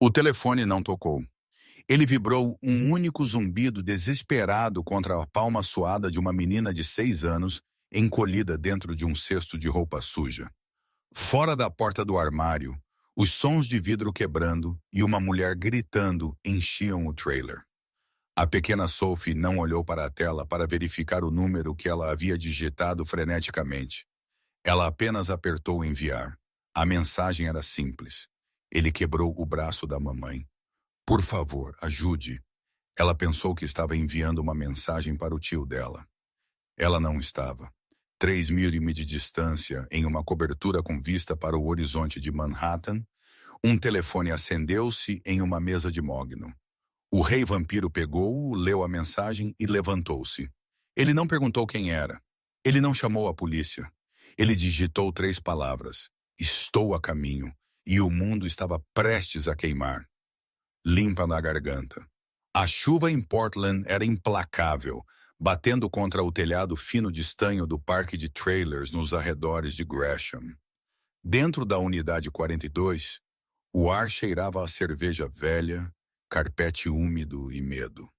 O telefone não tocou. Ele vibrou um único zumbido desesperado contra a palma suada de uma menina de 6 anos, encolhida dentro de um cesto de roupa suja. Fora da porta do armário, os sons de vidro quebrando e uma mulher gritando enchiam o trailer. A pequena Sophie não olhou para a tela para verificar o número que ela havia digitado freneticamente. Ela apenas apertou enviar. A mensagem era simples. Ele quebrou o braço da mamãe. Por favor, ajude. Ela pensou que estava enviando uma mensagem para o tio dela. Ela não estava. 3 milhas de distância, em uma cobertura com vista para o horizonte de Manhattan, um telefone acendeu-se em uma mesa de mogno. O rei vampiro pegou-o, leu a mensagem e levantou-se. Ele não perguntou quem era. Ele não chamou a polícia. Ele digitou 3 palavras. Estou a caminho. E o mundo estava prestes a queimar. Limpa na garganta. A chuva em Portland era implacável, batendo contra o telhado fino de estanho do parque de trailers nos arredores de Gresham. Dentro da unidade 42, o ar cheirava a cerveja velha, carpete úmido e medo.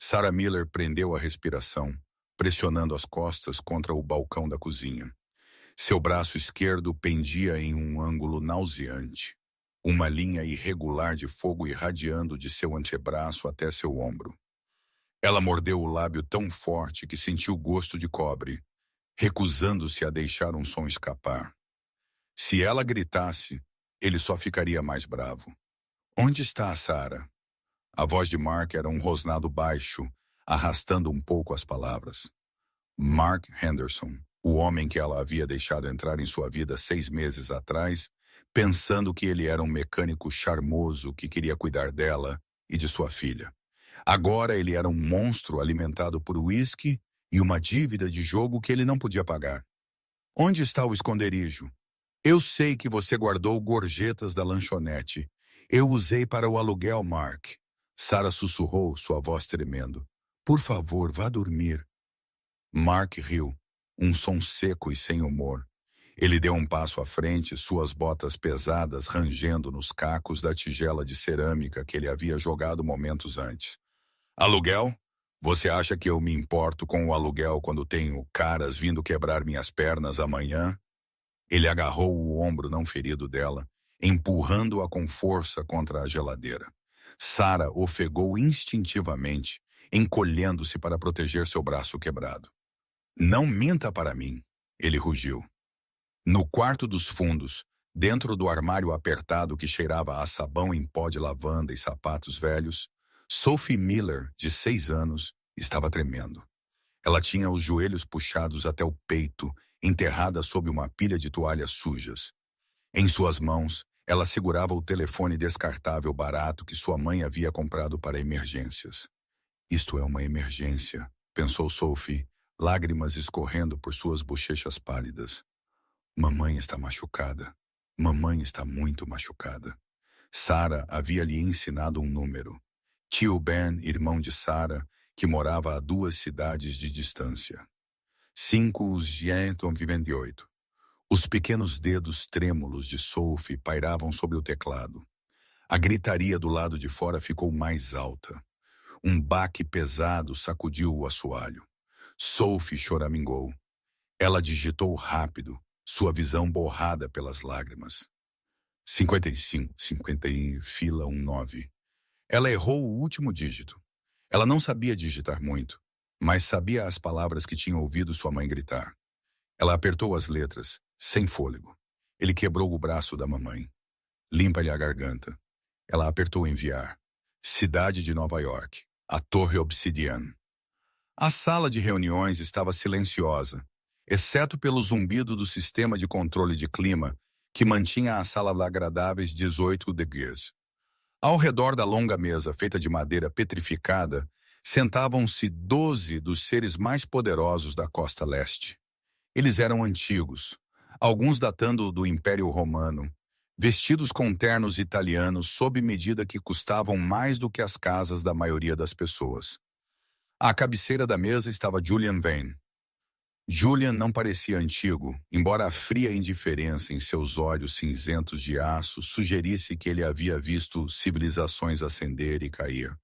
Sarah Miller prendeu a respiração, pressionando as costas contra o balcão da cozinha. Seu braço esquerdo pendia em um ângulo nauseante, uma linha irregular de fogo irradiando de seu antebraço até seu ombro. Ela mordeu o lábio tão forte que sentiu gosto de cobre, recusando-se a deixar um som escapar. Se ela gritasse, ele só ficaria mais bravo. Onde está a Sarah? A voz de Mark era um rosnado baixo, arrastando um pouco as palavras. Mark Henderson, o homem que ela havia deixado entrar em sua vida 6 meses atrás, pensando que ele era um mecânico charmoso que queria cuidar dela e de sua filha. Agora ele era um monstro alimentado por uísque e uma dívida de jogo que ele não podia pagar. Onde está o esconderijo? Eu sei que você guardou gorjetas da lanchonete. Eu usei para o aluguel, Mark. Sarah sussurrou, sua voz tremendo. Por favor, vá dormir. Mark riu, um som seco e sem humor. Ele deu um passo à frente, suas botas pesadas rangendo nos cacos da tigela de cerâmica que ele havia jogado momentos antes. Aluguel? Você acha que eu me importo com o aluguel quando tenho caras vindo quebrar minhas pernas amanhã? Ele agarrou o ombro não ferido dela, empurrando-a com força contra a geladeira. Sarah ofegou instintivamente, encolhendo-se para proteger seu braço quebrado. Não minta para mim, ele rugiu. No quarto dos fundos, dentro do armário apertado que cheirava a sabão em pó de lavanda e sapatos velhos, Sophie Miller, de 6 anos, estava tremendo. Ela tinha os joelhos puxados até o peito, enterrada sob uma pilha de toalhas sujas. Em suas mãos, ela segurava o telefone descartável barato que sua mãe havia comprado para emergências. Isto é uma emergência, pensou Sophie, lágrimas escorrendo por suas bochechas pálidas. Mamãe está machucada. Mamãe está muito machucada. Sarah havia lhe ensinado um número. Tio Ben, irmão de Sarah, que morava a 2 cidades de distância. 528. Os pequenos dedos trêmulos de Sophie pairavam sobre o teclado. A gritaria do lado de fora ficou mais alta. Um baque pesado sacudiu o assoalho. Sophie choramingou. Ela digitou rápido, sua visão borrada pelas lágrimas. 55, 50 fila 19. Ela errou o último dígito. Ela não sabia digitar muito, mas sabia as palavras que tinha ouvido sua mãe gritar. Ela apertou as letras, sem fôlego. Ele quebrou o braço da mamãe. Limpa-lhe a garganta. Ela apertou enviar. Cidade de Nova York. A Torre Obsidian. A sala de reuniões estava silenciosa, exceto pelo zumbido do sistema de controle de clima que mantinha a sala agradáveis 18 degrees. Ao redor da longa mesa feita de madeira petrificada, sentavam-se 12 dos seres mais poderosos da costa leste. Eles eram antigos, alguns datando do Império Romano, vestidos com ternos italianos sob medida que custavam mais do que as casas da maioria das pessoas. À cabeceira da mesa estava Julian Vane. Julian não parecia antigo, embora a fria indiferença em seus olhos cinzentos de aço sugerisse que ele havia visto civilizações ascender e cair.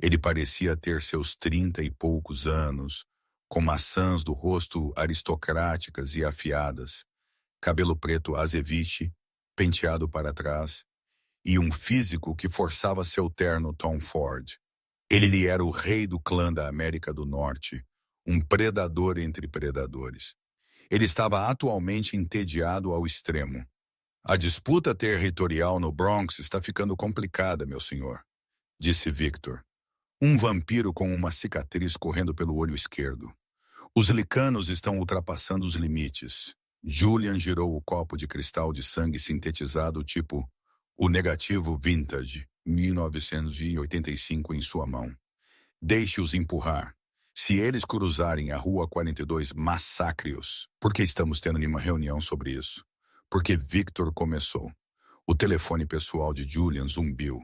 Ele parecia ter seus 30 e poucos anos, com maçãs do rosto aristocráticas e afiadas, cabelo preto azeviche, penteado para trás, e um físico que forçava seu terno Tom Ford. Ele era o rei do clã da América do Norte, um predador entre predadores. Ele estava atualmente entediado ao extremo. A disputa territorial no Bronx está ficando complicada, meu senhor, disse Victor. Um vampiro com uma cicatriz correndo pelo olho esquerdo. Os licanos estão ultrapassando os limites. Julian girou o copo de cristal de sangue sintetizado tipo o negativo vintage, 1985 em sua mão. Deixe-os empurrar. Se eles cruzarem a Rua 42, massacre-os. Por que estamos tendo uma reunião sobre isso? Porque Victor começou. O telefone pessoal de Julian zumbiu.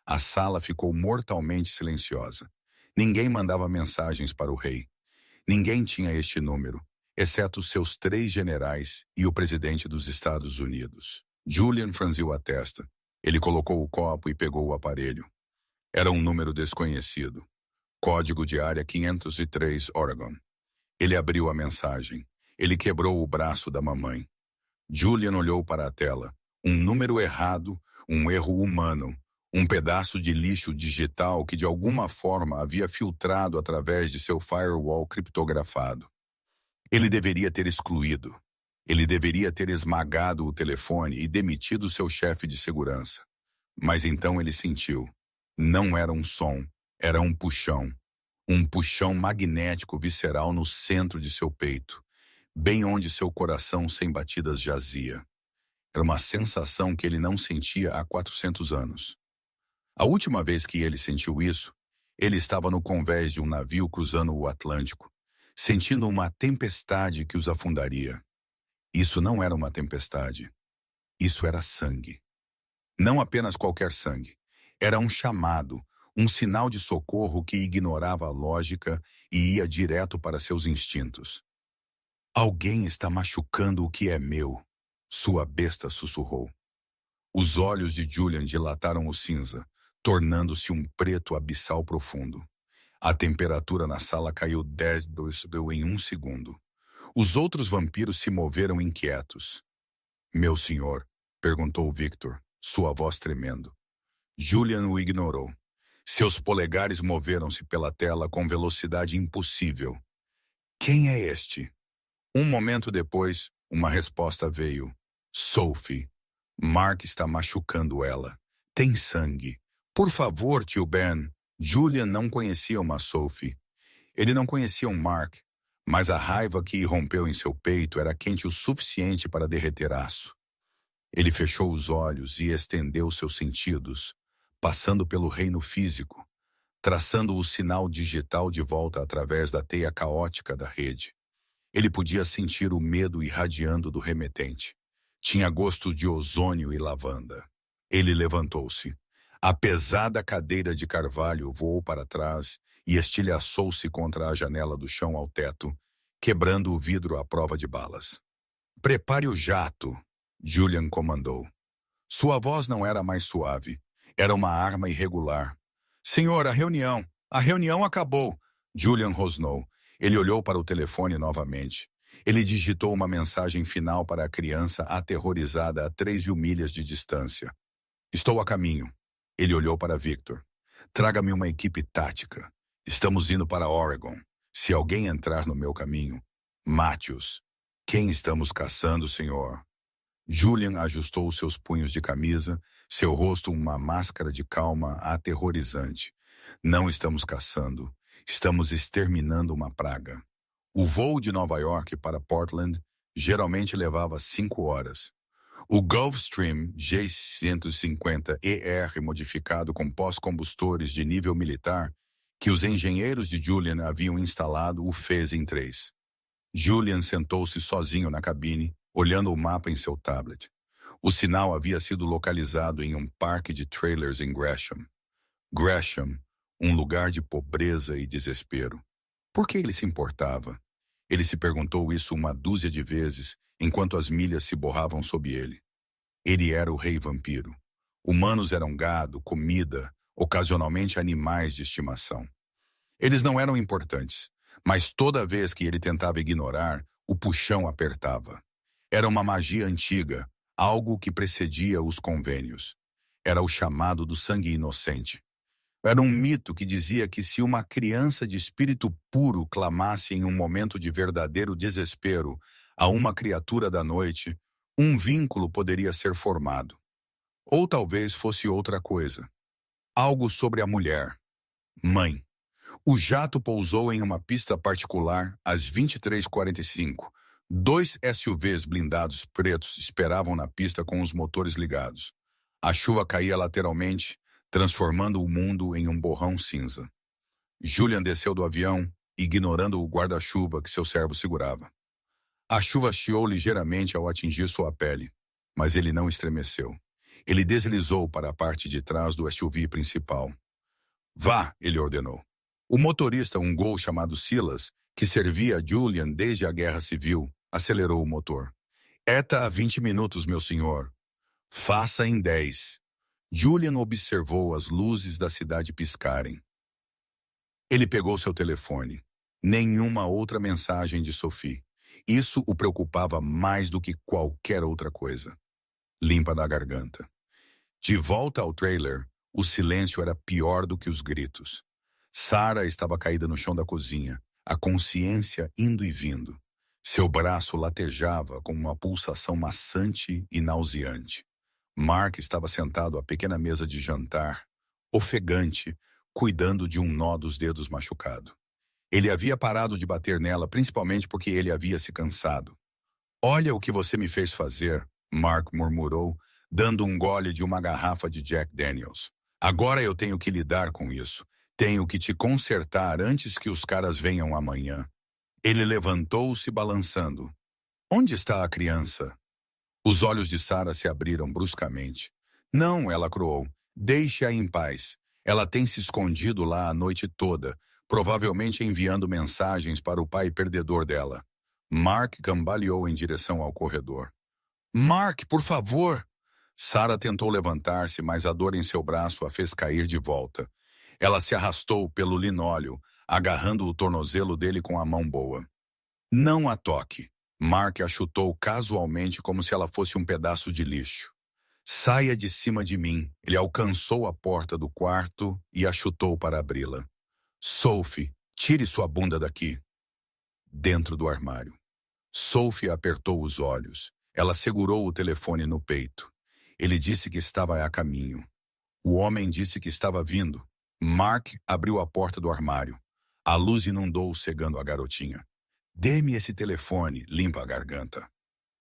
A sala ficou mortalmente silenciosa. Ninguém mandava mensagens para o rei. Ninguém tinha este número, exceto seus 3 generais e o presidente dos Estados Unidos. Julian franziu a testa. Ele colocou o copo e pegou o aparelho. Era um número desconhecido. Código de área 503, Oregon. Ele abriu a mensagem. Ele quebrou o braço da mamãe. Julian olhou para a tela. Um número errado, um erro humano. Um pedaço de lixo digital que de alguma forma havia filtrado através de seu firewall criptografado. Ele deveria ter excluído. Ele deveria ter esmagado o telefone e demitido seu chefe de segurança. Mas então ele sentiu. Não era um som, era um puxão. Um puxão magnético visceral no centro de seu peito, bem onde seu coração sem batidas jazia. Era uma sensação que ele não sentia há 400 anos. A última vez que ele sentiu isso, ele estava no convés de um navio cruzando o Atlântico, sentindo uma tempestade que os afundaria. Isso não era uma tempestade. Isso era sangue. Não apenas qualquer sangue. Era um chamado, um sinal de socorro que ignorava a lógica e ia direto para seus instintos. Alguém está machucando o que é meu, sua besta sussurrou. Os olhos de Julian dilataram o cinza, tornando-se um preto abissal profundo. A temperatura na sala caiu 10 graus em 1 segundo. Os outros vampiros se moveram inquietos. Meu senhor, perguntou Victor, sua voz tremendo. Julian o ignorou. Seus polegares moveram-se pela tela com velocidade impossível. Quem é este? Um momento depois, uma resposta veio. Sophie. Mark está machucando ela. Tem sangue. Por favor, tio Ben. Julian não conhecia uma Sophie. Ele não conhecia um Mark, mas a raiva que irrompeu em seu peito era quente o suficiente para derreter aço. Ele fechou os olhos e estendeu seus sentidos, passando pelo reino físico, traçando o sinal digital de volta através da teia caótica da rede. Ele podia sentir o medo irradiando do remetente. Tinha gosto de ozônio e lavanda. Ele levantou-se. A pesada cadeira de carvalho voou para trás e estilhaçou-se contra a janela do chão ao teto, quebrando o vidro à prova de balas. Prepare o jato, Julian comandou. Sua voz não era mais suave. Era uma arma irregular. Senhor, a reunião acabou, Julian rosnou. Ele olhou para o telefone novamente. Ele digitou uma mensagem final para a criança aterrorizada a 3.000 milhas de distância. Estou a caminho. Ele olhou para Victor. Traga-me uma equipe tática. Estamos indo para Oregon. Se alguém entrar no meu caminho, mate-os. Quem estamos caçando, senhor? Julian ajustou seus punhos de camisa, seu rosto uma máscara de calma aterrorizante. Não estamos caçando. Estamos exterminando uma praga. O voo de Nova York para Portland geralmente levava 5 horas. O Gulfstream G150ER modificado com pós-combustores de nível militar, que os engenheiros de Julian haviam instalado, o fez em 3. Julian sentou-se sozinho na cabine, olhando o mapa em seu tablet. O sinal havia sido localizado em um parque de trailers em Gresham. Gresham, um lugar de pobreza e desespero. Por que ele se importava? Ele se perguntou isso uma dúzia de vezes, enquanto as milhas se borravam sob ele. Ele era o rei vampiro. Humanos eram gado, comida, ocasionalmente animais de estimação. Eles não eram importantes, mas toda vez que ele tentava ignorar, o puxão apertava. Era uma magia antiga, algo que precedia os convênios. Era o chamado do sangue inocente. Era um mito que dizia que se uma criança de espírito puro clamasse em um momento de verdadeiro desespero a uma criatura da noite, um vínculo poderia ser formado. Ou talvez fosse outra coisa. Algo sobre a mulher. Mãe. O jato pousou em uma pista particular às 23h45. Dois SUVs blindados pretos esperavam na pista com os motores ligados. A chuva caía lateralmente, transformando o mundo em um borrão cinza. Julian desceu do avião, ignorando o guarda-chuva que seu servo segurava. A chuva chiou ligeiramente ao atingir sua pele, mas ele não estremeceu. Ele deslizou para a parte de trás do SUV principal. Vá, ele ordenou. O motorista, um Gol chamado Silas, que servia a Julian desde a Guerra Civil, acelerou o motor. Eta a 20 minutos, meu senhor. Faça em 10. Julian observou as luzes da cidade piscarem. Ele pegou seu telefone. Nenhuma outra mensagem de Sophie. Isso o preocupava mais do que qualquer outra coisa. Limpa na garganta. De volta ao trailer, o silêncio era pior do que os gritos. Sarah estava caída no chão da cozinha, a consciência indo e vindo. Seu braço latejava com uma pulsação maçante e nauseante. Mark estava sentado à pequena mesa de jantar, ofegante, cuidando de um nó dos dedos machucado. Ele havia parado de bater nela principalmente porque ele havia se cansado. Olha o que você me fez fazer, Mark murmurou, dando um gole de uma garrafa de Jack Daniels. Agora eu tenho que lidar com isso. Tenho que te consertar antes que os caras venham amanhã. Ele levantou-se balançando. Onde está a criança? Os olhos de Sarah se abriram bruscamente. Não, ela croou. Deixe-a em paz. Ela tem se escondido lá a noite toda, provavelmente enviando mensagens para o pai perdedor dela. Mark cambaleou em direção ao corredor. Mark, por favor! Sarah tentou levantar-se, mas a dor em seu braço a fez cair de volta. Ela se arrastou pelo linóleo, agarrando o tornozelo dele com a mão boa. Não a toque. Mark a chutou casualmente como se ela fosse um pedaço de lixo. Saia de cima de mim. Ele alcançou a porta do quarto e a chutou para abri-la. Sophie, tire sua bunda daqui. Dentro do armário. Sophie apertou os olhos. Ela segurou o telefone no peito. Ele disse que estava a caminho. O homem disse que estava vindo. Mark abriu a porta do armário. A luz inundou, cegando a garotinha. Dê-me esse telefone, limpa a garganta.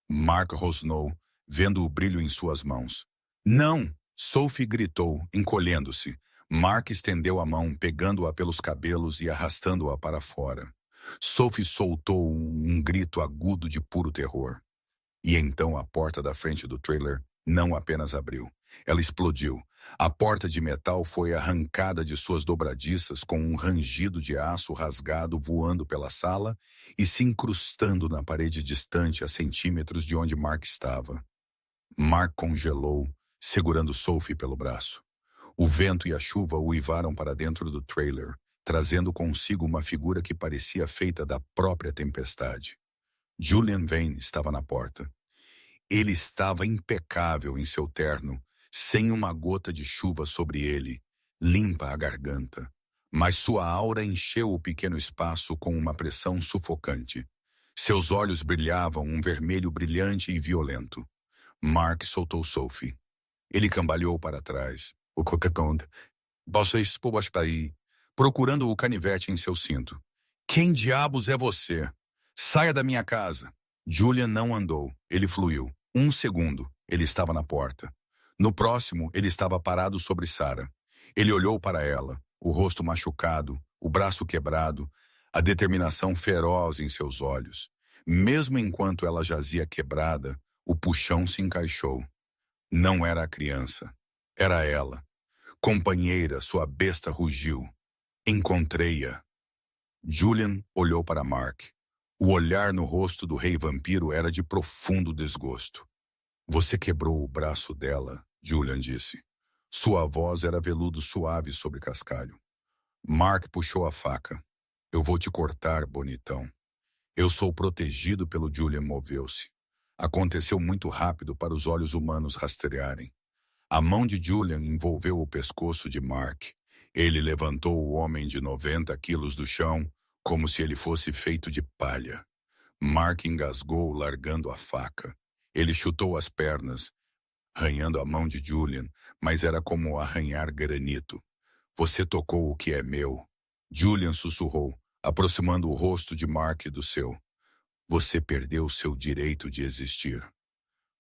Mark rosnou, vendo o brilho em suas mãos. Não! Sophie gritou, encolhendo-se. Mark estendeu a mão, pegando-a pelos cabelos e arrastando-a para fora. Sophie soltou um grito agudo de puro terror. E então a porta da frente do trailer não apenas abriu. Ela explodiu. A porta de metal foi arrancada de suas dobradiças com um rangido de aço rasgado voando pela sala e se incrustando na parede distante a centímetros de onde Mark estava. Mark congelou, segurando Sophie pelo braço. O vento e a chuva uivaram para dentro do trailer, trazendo consigo uma figura que parecia feita da própria tempestade. Julian Vane estava na porta. Ele estava impecável em seu terno, sem uma gota de chuva sobre ele, limpa a garganta. Mas sua aura encheu o pequeno espaço com uma pressão sufocante. Seus olhos brilhavam um vermelho brilhante e violento. Mark soltou Sophie. Ele cambaleou para trás. O cocaconda. Vocês está aí, procurando o canivete em seu cinto. Quem diabos é você? Saia da minha casa. Julian não andou. Ele fluiu. 1 segundo, ele estava na porta. No próximo, ele estava parado sobre Sarah. Ele olhou para ela, o rosto machucado, o braço quebrado, a determinação feroz em seus olhos. Mesmo enquanto ela jazia quebrada, o puxão se encaixou. Não era a criança. Era ela. Companheira, sua besta rugiu. Encontrei-a. Julian olhou para Mark. O olhar no rosto do rei vampiro era de profundo desgosto. Você quebrou o braço dela, Julian disse. Sua voz era veludo suave sobre cascalho. Mark puxou a faca. Eu vou te cortar, bonitão. Eu sou protegido pelo Julian moveu-se. Aconteceu muito rápido para os olhos humanos rastrearem. A mão de Julian envolveu o pescoço de Mark. Ele levantou o homem de 90 quilos do chão, como se ele fosse feito de palha. Mark engasgou, largando a faca. Ele chutou as pernas, arranhando a mão de Julian, mas era como arranhar granito. Você tocou o que é meu. Julian sussurrou, aproximando o rosto de Mark do seu. Você perdeu seu direito de existir.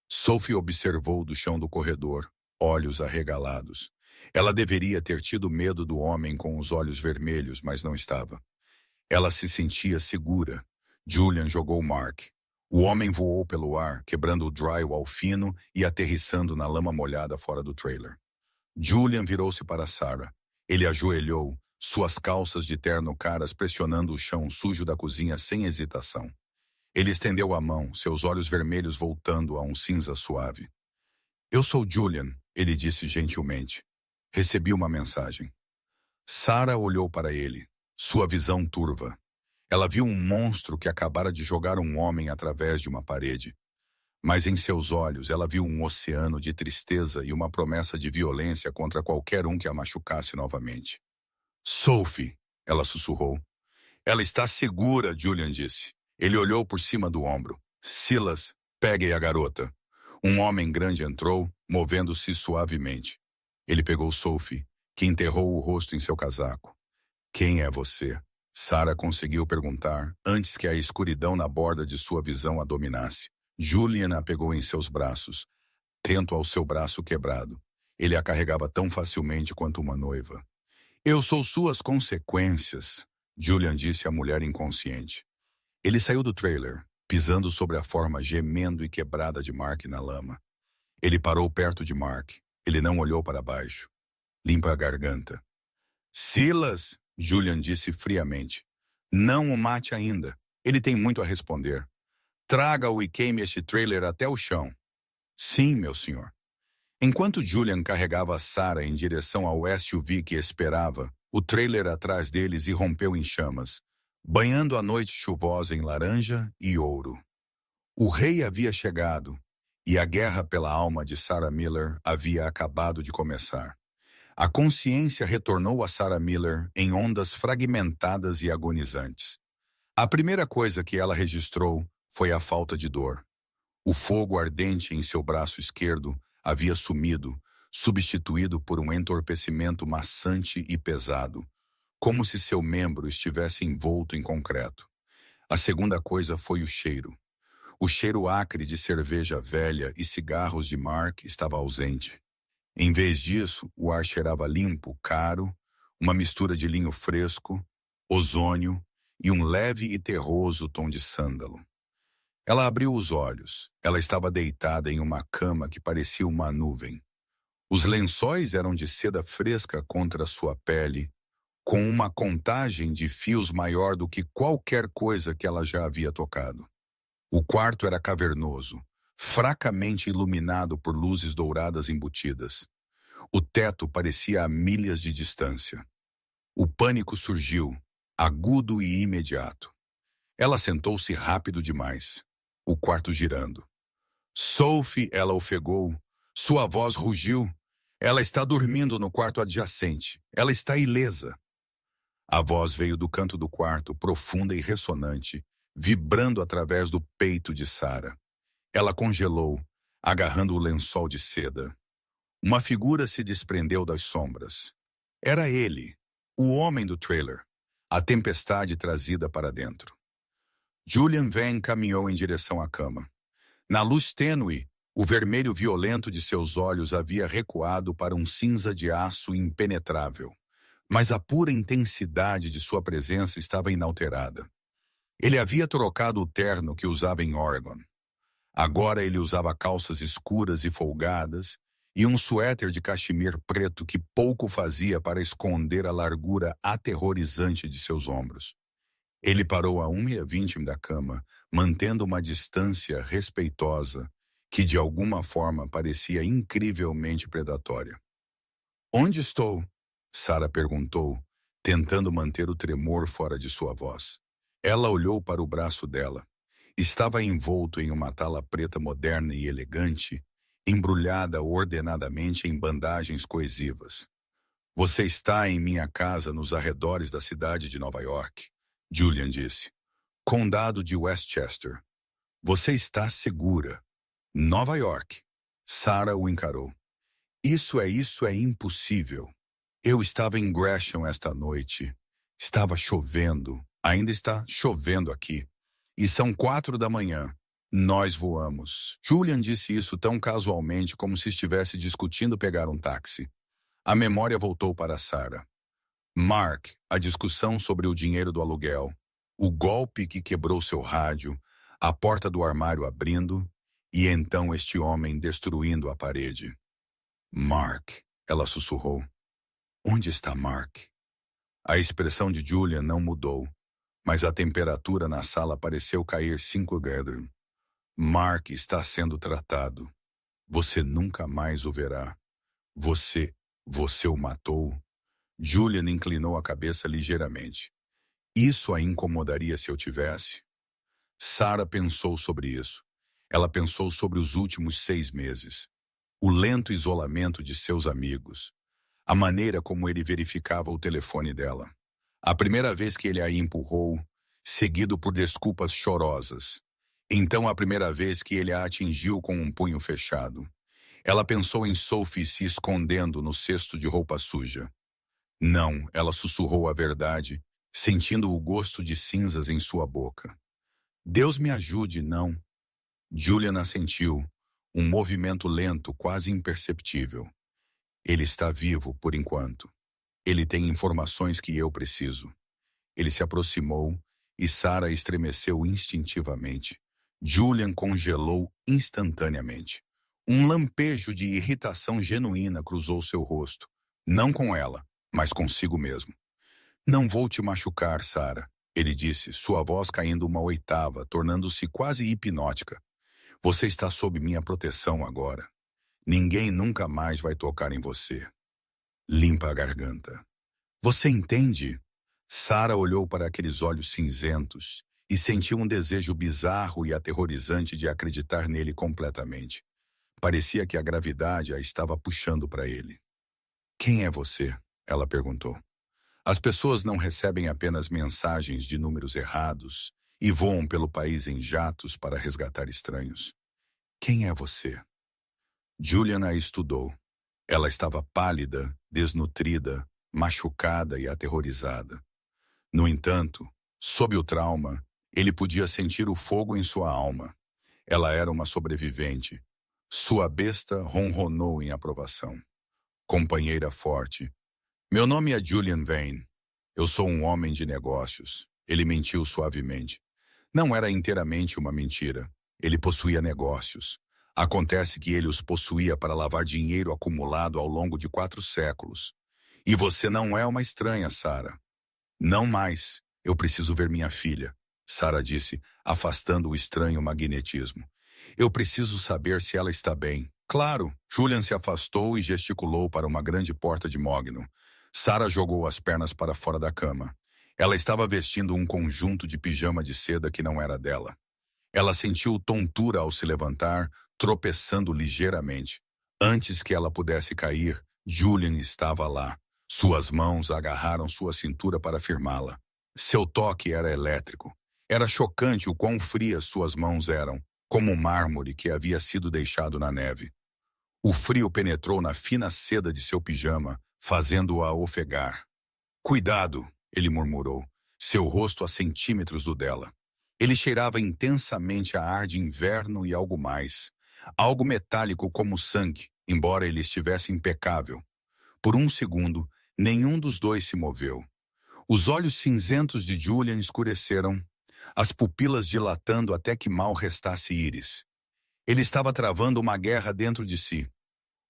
Sophie observou do chão do corredor, olhos arregalados. Ela deveria ter tido medo do homem com os olhos vermelhos, mas não estava. Ela se sentia segura. Julian jogou Mark. O homem voou pelo ar, quebrando o drywall fino e aterrissando na lama molhada fora do trailer. Julian virou-se para Sarah. Ele ajoelhou, suas calças de terno caras pressionando o chão sujo da cozinha sem hesitação. Ele estendeu a mão, seus olhos vermelhos voltando a um cinza suave. Eu sou Julian, ele disse gentilmente. Recebi uma mensagem. Sarah olhou para ele, sua visão turva. Ela viu um monstro que acabara de jogar um homem através de uma parede. Mas em seus olhos ela viu um oceano de tristeza e uma promessa de violência contra qualquer um que a machucasse novamente. Sophie, ela sussurrou. Ela está segura, Julian disse. Ele olhou por cima do ombro. Silas, pegue a garota. Um homem grande entrou, movendo-se suavemente. Ele pegou Sophie, que enterrou o rosto em seu casaco. Quem é você? Sarah conseguiu perguntar, antes que a escuridão na borda de sua visão a dominasse. Julian a pegou em seus braços, atento ao seu braço quebrado. Ele a carregava tão facilmente quanto uma noiva. Eu sou suas consequências, Julian disse à mulher inconsciente. Ele saiu do trailer, pisando sobre a forma gemendo e quebrada de Mark na lama. Ele parou perto de Mark. Ele não olhou para baixo. Limpa a garganta. Silas, Julian disse friamente. Não o mate ainda. Ele tem muito a responder. Traga-o e queime este trailer até o chão. Sim, meu senhor. Enquanto Julian carregava Sarah em direção ao SUV que esperava, o trailer atrás deles irrompeu em chamas, banhando a noite chuvosa em laranja e ouro. O rei havia chegado, e a guerra pela alma de Sarah Miller havia acabado de começar. A consciência retornou a Sarah Miller em ondas fragmentadas e agonizantes. A primeira coisa que ela registrou foi a falta de dor. O fogo ardente em seu braço esquerdo havia sumido, substituído por um entorpecimento maçante e pesado, como se seu membro estivesse envolto em concreto. A segunda coisa foi o cheiro. O cheiro acre de cerveja velha e cigarros de Mark estava ausente. Em vez disso, o ar cheirava limpo, caro, uma mistura de linho fresco, ozônio e um leve e terroso tom de sândalo. Ela abriu os olhos. Ela estava deitada em uma cama que parecia uma nuvem. Os lençóis eram de seda fresca contra sua pele, com uma contagem de fios maior do que qualquer coisa que ela já havia tocado. O quarto era cavernoso, fracamente iluminado por luzes douradas embutidas. O teto parecia a milhas de distância. O pânico surgiu, agudo e imediato. Ela sentou-se rápido demais, o quarto girando. Sophie, ela ofegou. Sua voz rugiu. Ela está dormindo no quarto adjacente. Ela está ilesa. A voz veio do canto do quarto, profunda e ressonante, vibrando através do peito de Sarah. Ela congelou, agarrando o lençol de seda. Uma figura se desprendeu das sombras. Era ele, o homem do trailer, a tempestade trazida para dentro. Julian Van caminhou em direção à cama. Na luz tênue, o vermelho violento de seus olhos havia recuado para um cinza de aço impenetrável, mas a pura intensidade de sua presença estava inalterada. Ele havia trocado o terno que usava em Oregon. Agora ele usava calças escuras e folgadas e um suéter de cachemir preto que pouco fazia para esconder a largura aterrorizante de seus ombros. Ele parou a 1,20 da cama, mantendo uma distância respeitosa que de alguma forma parecia incrivelmente predatória. Onde estou? Sarah perguntou, tentando manter o tremor fora de sua voz. Ela olhou para o braço dela. Estava envolto em uma tala preta moderna e elegante, embrulhada ordenadamente em bandagens coesivas. Você está em minha casa nos arredores da cidade de Nova York, Julian disse. Condado de Westchester. Você está segura. Nova York. Sarah o encarou. Isso é impossível. Eu estava em Gresham esta noite. Estava chovendo. Ainda está chovendo aqui. E são 4 da manhã. Nós voamos. Julian disse isso tão casualmente como se estivesse discutindo pegar um táxi. A memória voltou para Sarah. Mark, a discussão sobre o dinheiro do aluguel, o golpe que quebrou seu rádio, a porta do armário abrindo, e então este homem destruindo a parede. Mark, ela sussurrou. Onde está Mark? A expressão de Julian não mudou, mas a temperatura na sala pareceu cair 5 graus. Mark está sendo tratado. Você nunca mais o verá. Você o matou? Julian inclinou a cabeça ligeiramente. Isso a incomodaria se eu tivesse? Sarah pensou sobre isso. Ela pensou sobre os últimos 6 meses. O lento isolamento de seus amigos. A maneira como ele verificava o telefone dela. A primeira vez que ele a empurrou, seguido por desculpas chorosas. Então a primeira vez que ele a atingiu com um punho fechado. Ela pensou em Sophie se escondendo no cesto de roupa suja. Não, ela sussurrou a verdade, sentindo o gosto de cinzas em sua boca. Deus me ajude, não. Julian assentiu, um movimento lento, quase imperceptível. Ele está vivo, por enquanto. Ele tem informações que eu preciso. Ele se aproximou e Sarah estremeceu instintivamente. Julian congelou instantaneamente. Um lampejo de irritação genuína cruzou seu rosto. Não com ela, mas consigo mesmo. Não vou te machucar, Sarah, ele disse, sua voz caindo uma oitava, tornando-se quase hipnótica. Você está sob minha proteção agora. Ninguém nunca mais vai tocar em você. Limpa a garganta. Você entende? Sarah olhou para aqueles olhos cinzentos e sentiu um desejo bizarro e aterrorizante de acreditar nele completamente. Parecia que a gravidade a estava puxando para ele. Quem é você? Ela perguntou. As pessoas não recebem apenas mensagens de números errados e voam pelo país em jatos para resgatar estranhos. Quem é você? Julian a estudou. Ela estava pálida, desnutrida, machucada e aterrorizada. No entanto, sob o trauma, ele podia sentir o fogo em sua alma. Ela era uma sobrevivente. Sua besta ronronou em aprovação. Companheira forte. Meu nome é Julian Vane. Eu sou um homem de negócios. Ele mentiu suavemente. Não era inteiramente uma mentira. Ele possuía negócios. Acontece que ele os possuía para lavar dinheiro acumulado ao longo de 4 séculos. E você não é uma estranha, Sarah. Não mais. Eu preciso ver minha filha, Sarah disse, afastando o estranho magnetismo. Eu preciso saber se ela está bem. Claro. Julian se afastou e gesticulou para uma grande porta de mogno. Sarah jogou as pernas para fora da cama. Ela estava vestindo um conjunto de pijama de seda que não era dela. Ela sentiu tontura ao se levantar, tropeçando ligeiramente. Antes que ela pudesse cair, Julian estava lá. Suas mãos agarraram sua cintura para firmá-la. Seu toque era elétrico. Era chocante o quão frias suas mãos eram, como um mármore que havia sido deixado na neve. O frio penetrou na fina seda de seu pijama, fazendo-a ofegar. Cuidado, ele murmurou, seu rosto a centímetros do dela. Ele cheirava intensamente a ar de inverno e algo mais. Algo metálico como sangue, embora ele estivesse impecável. Por um segundo, nenhum dos dois se moveu. Os olhos cinzentos de Julian escureceram, as pupilas dilatando até que mal restasse íris. Ele estava travando uma guerra dentro de si.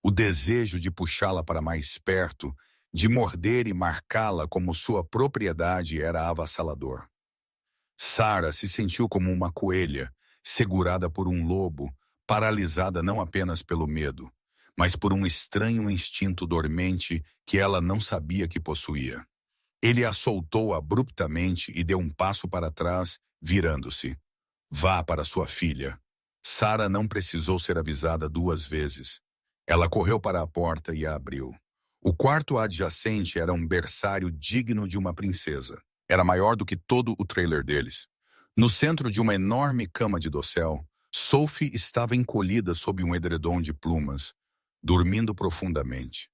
O desejo de puxá-la para mais perto, de morder e marcá-la como sua propriedade era avassalador. Sarah se sentiu como uma coelha, segurada por um lobo, paralisada não apenas pelo medo, mas por um estranho instinto dormente que ela não sabia que possuía. Ele a soltou abruptamente e deu um passo para trás, virando-se. Vá para sua filha. Sarah não precisou ser avisada 2 vezes. Ela correu para a porta e a abriu. O quarto adjacente era um berçário digno de uma princesa. Era maior do que todo o trailer deles. No centro de uma enorme cama de dossel, Sophie estava encolhida sob um edredom de plumas, dormindo profundamente.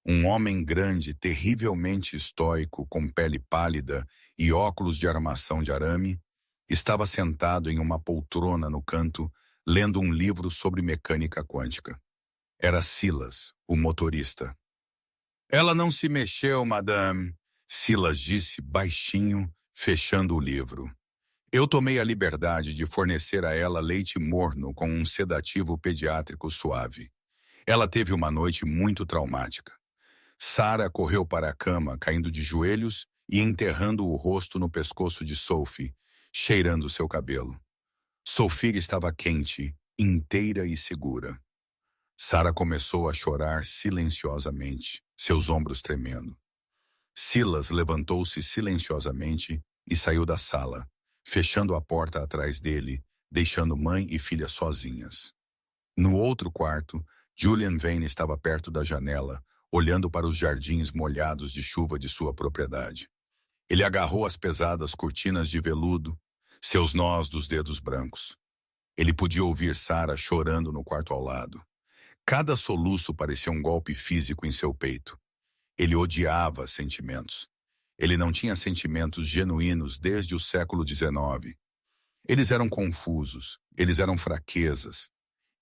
Um homem grande, terrivelmente estoico, com pele pálida e óculos de armação de arame, estava sentado em uma poltrona no canto, lendo um livro sobre mecânica quântica. Era Silas, o motorista. Ela não se mexeu, madame, Silas disse baixinho, fechando o livro. Eu tomei a liberdade de fornecer a ela leite morno com um sedativo pediátrico suave. Ela teve uma noite muito traumática. Sarah correu para a cama, caindo de joelhos e enterrando o rosto no pescoço de Sophie, cheirando seu cabelo. Sophie estava quente, inteira e segura. Sarah começou a chorar silenciosamente, seus ombros tremendo. Silas levantou-se silenciosamente e saiu da sala, fechando a porta atrás dele, deixando mãe e filha sozinhas. No outro quarto, Julian Vane estava perto da janela, olhando para os jardins molhados de chuva de sua propriedade. Ele agarrou as pesadas cortinas de veludo, seus nós dos dedos brancos. Ele podia ouvir Sarah chorando no quarto ao lado. Cada soluço parecia um golpe físico em seu peito. Ele odiava sentimentos. Ele não tinha sentimentos genuínos desde o século XIX. Eles eram confusos, eles eram fraquezas.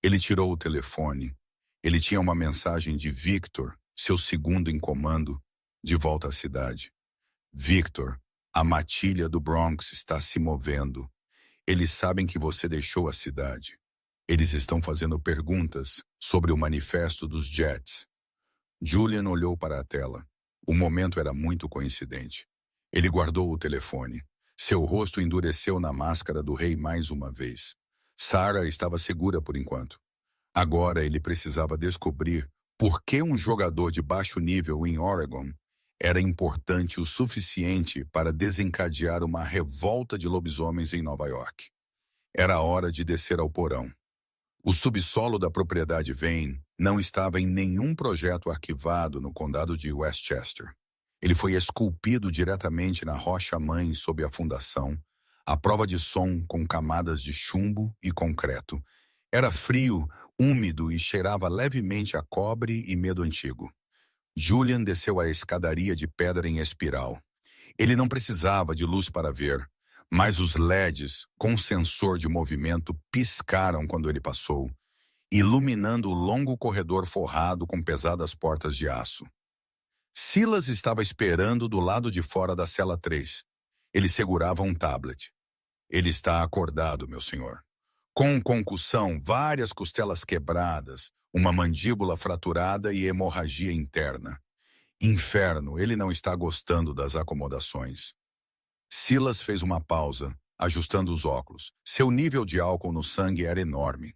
Ele tirou o telefone. Ele tinha uma mensagem de Victor, seu segundo em comando, de volta à cidade. Victor, a matilha do Bronx está se movendo. Eles sabem que você deixou a cidade. Eles estão fazendo perguntas sobre o manifesto dos Jets. Julian olhou para a tela. O momento era muito coincidente. Ele guardou o telefone. Seu rosto endureceu na máscara do rei mais uma vez. Sarah estava segura por enquanto. Agora ele precisava descobrir por que um jogador de baixo nível em Oregon era importante o suficiente para desencadear uma revolta de lobisomens em Nova York. Era hora de descer ao porão. O subsolo da propriedade Vane não estava em nenhum projeto arquivado no condado de Westchester. Ele foi esculpido diretamente na rocha-mãe sob a fundação, à prova de som com camadas de chumbo e concreto. Era frio, úmido e cheirava levemente a cobre e medo antigo. Julian desceu a escadaria de pedra em espiral. Ele não precisava de luz para ver, mas os LEDs, com sensor de movimento, piscaram quando ele passou, iluminando o longo corredor forrado com pesadas portas de aço. Silas estava esperando do lado de fora da cela 3. Ele segurava um tablet. Ele está acordado, meu senhor. Com concussão, várias costelas quebradas, uma mandíbula fraturada e hemorragia interna. Inferno, ele não está gostando das acomodações. Silas fez uma pausa, ajustando os óculos. Seu nível de álcool no sangue era enorme.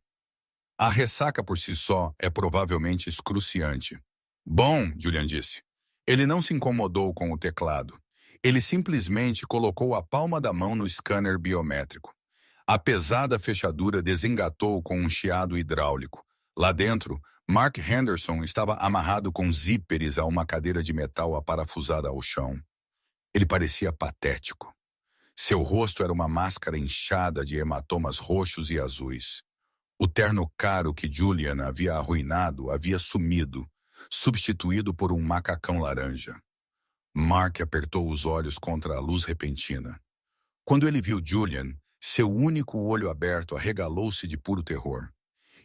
A ressaca por si só é provavelmente excruciante. Bom, Julian disse. Ele não se incomodou com o teclado. Ele simplesmente colocou a palma da mão no scanner biométrico. A pesada fechadura desengatou com um chiado hidráulico. Lá dentro, Mark Henderson estava amarrado com zíperes a uma cadeira de metal aparafusada ao chão. Ele parecia patético. Seu rosto era uma máscara inchada de hematomas roxos e azuis. O terno caro que Julian havia arruinado havia sumido, substituído por um macacão laranja. Mark apertou os olhos contra a luz repentina. Quando ele viu Julian, seu único olho aberto arregalou-se de puro terror.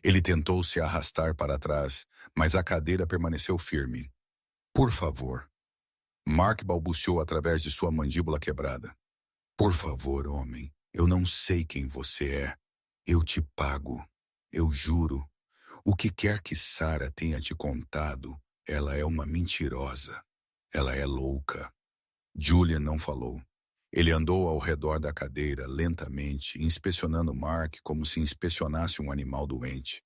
Ele tentou se arrastar para trás, mas a cadeira permaneceu firme. Por favor. Mark balbuciou através de sua mandíbula quebrada. Por favor, homem, eu não sei quem você é. Eu te pago. Eu juro. O que quer que Sarah tenha te contado, ela é uma mentirosa. Ela é louca. Julian não falou. Ele andou ao redor da cadeira lentamente, inspecionando Mark como se inspecionasse um animal doente.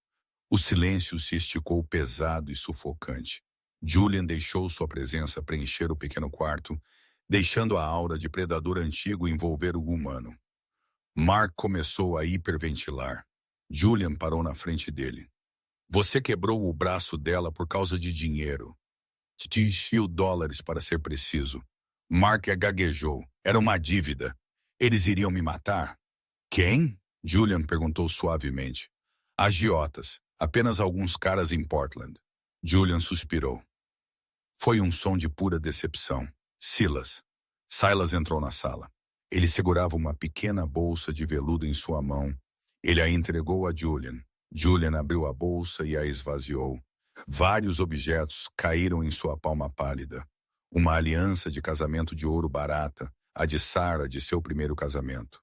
O silêncio se esticou pesado e sufocante. Julian deixou sua presença preencher o pequeno quarto, deixando a aura de predador antigo envolver o humano. Mark começou a hiperventilar. Julian parou na frente dele. Você quebrou o braço dela por causa de dinheiro. $10,000 para ser preciso. Mark gaguejou. Era uma dívida. Eles iriam me matar? Quem? Julian perguntou suavemente. Agiotas. Apenas alguns caras em Portland. Julian suspirou. Foi um som de pura decepção. Silas. Silas entrou na sala. Ele segurava uma pequena bolsa de veludo em sua mão. Ele a entregou a Julian. Julian abriu a bolsa e a esvaziou. Vários objetos caíram em sua palma pálida. Uma aliança de casamento de ouro barata, a de Sarah de seu primeiro casamento.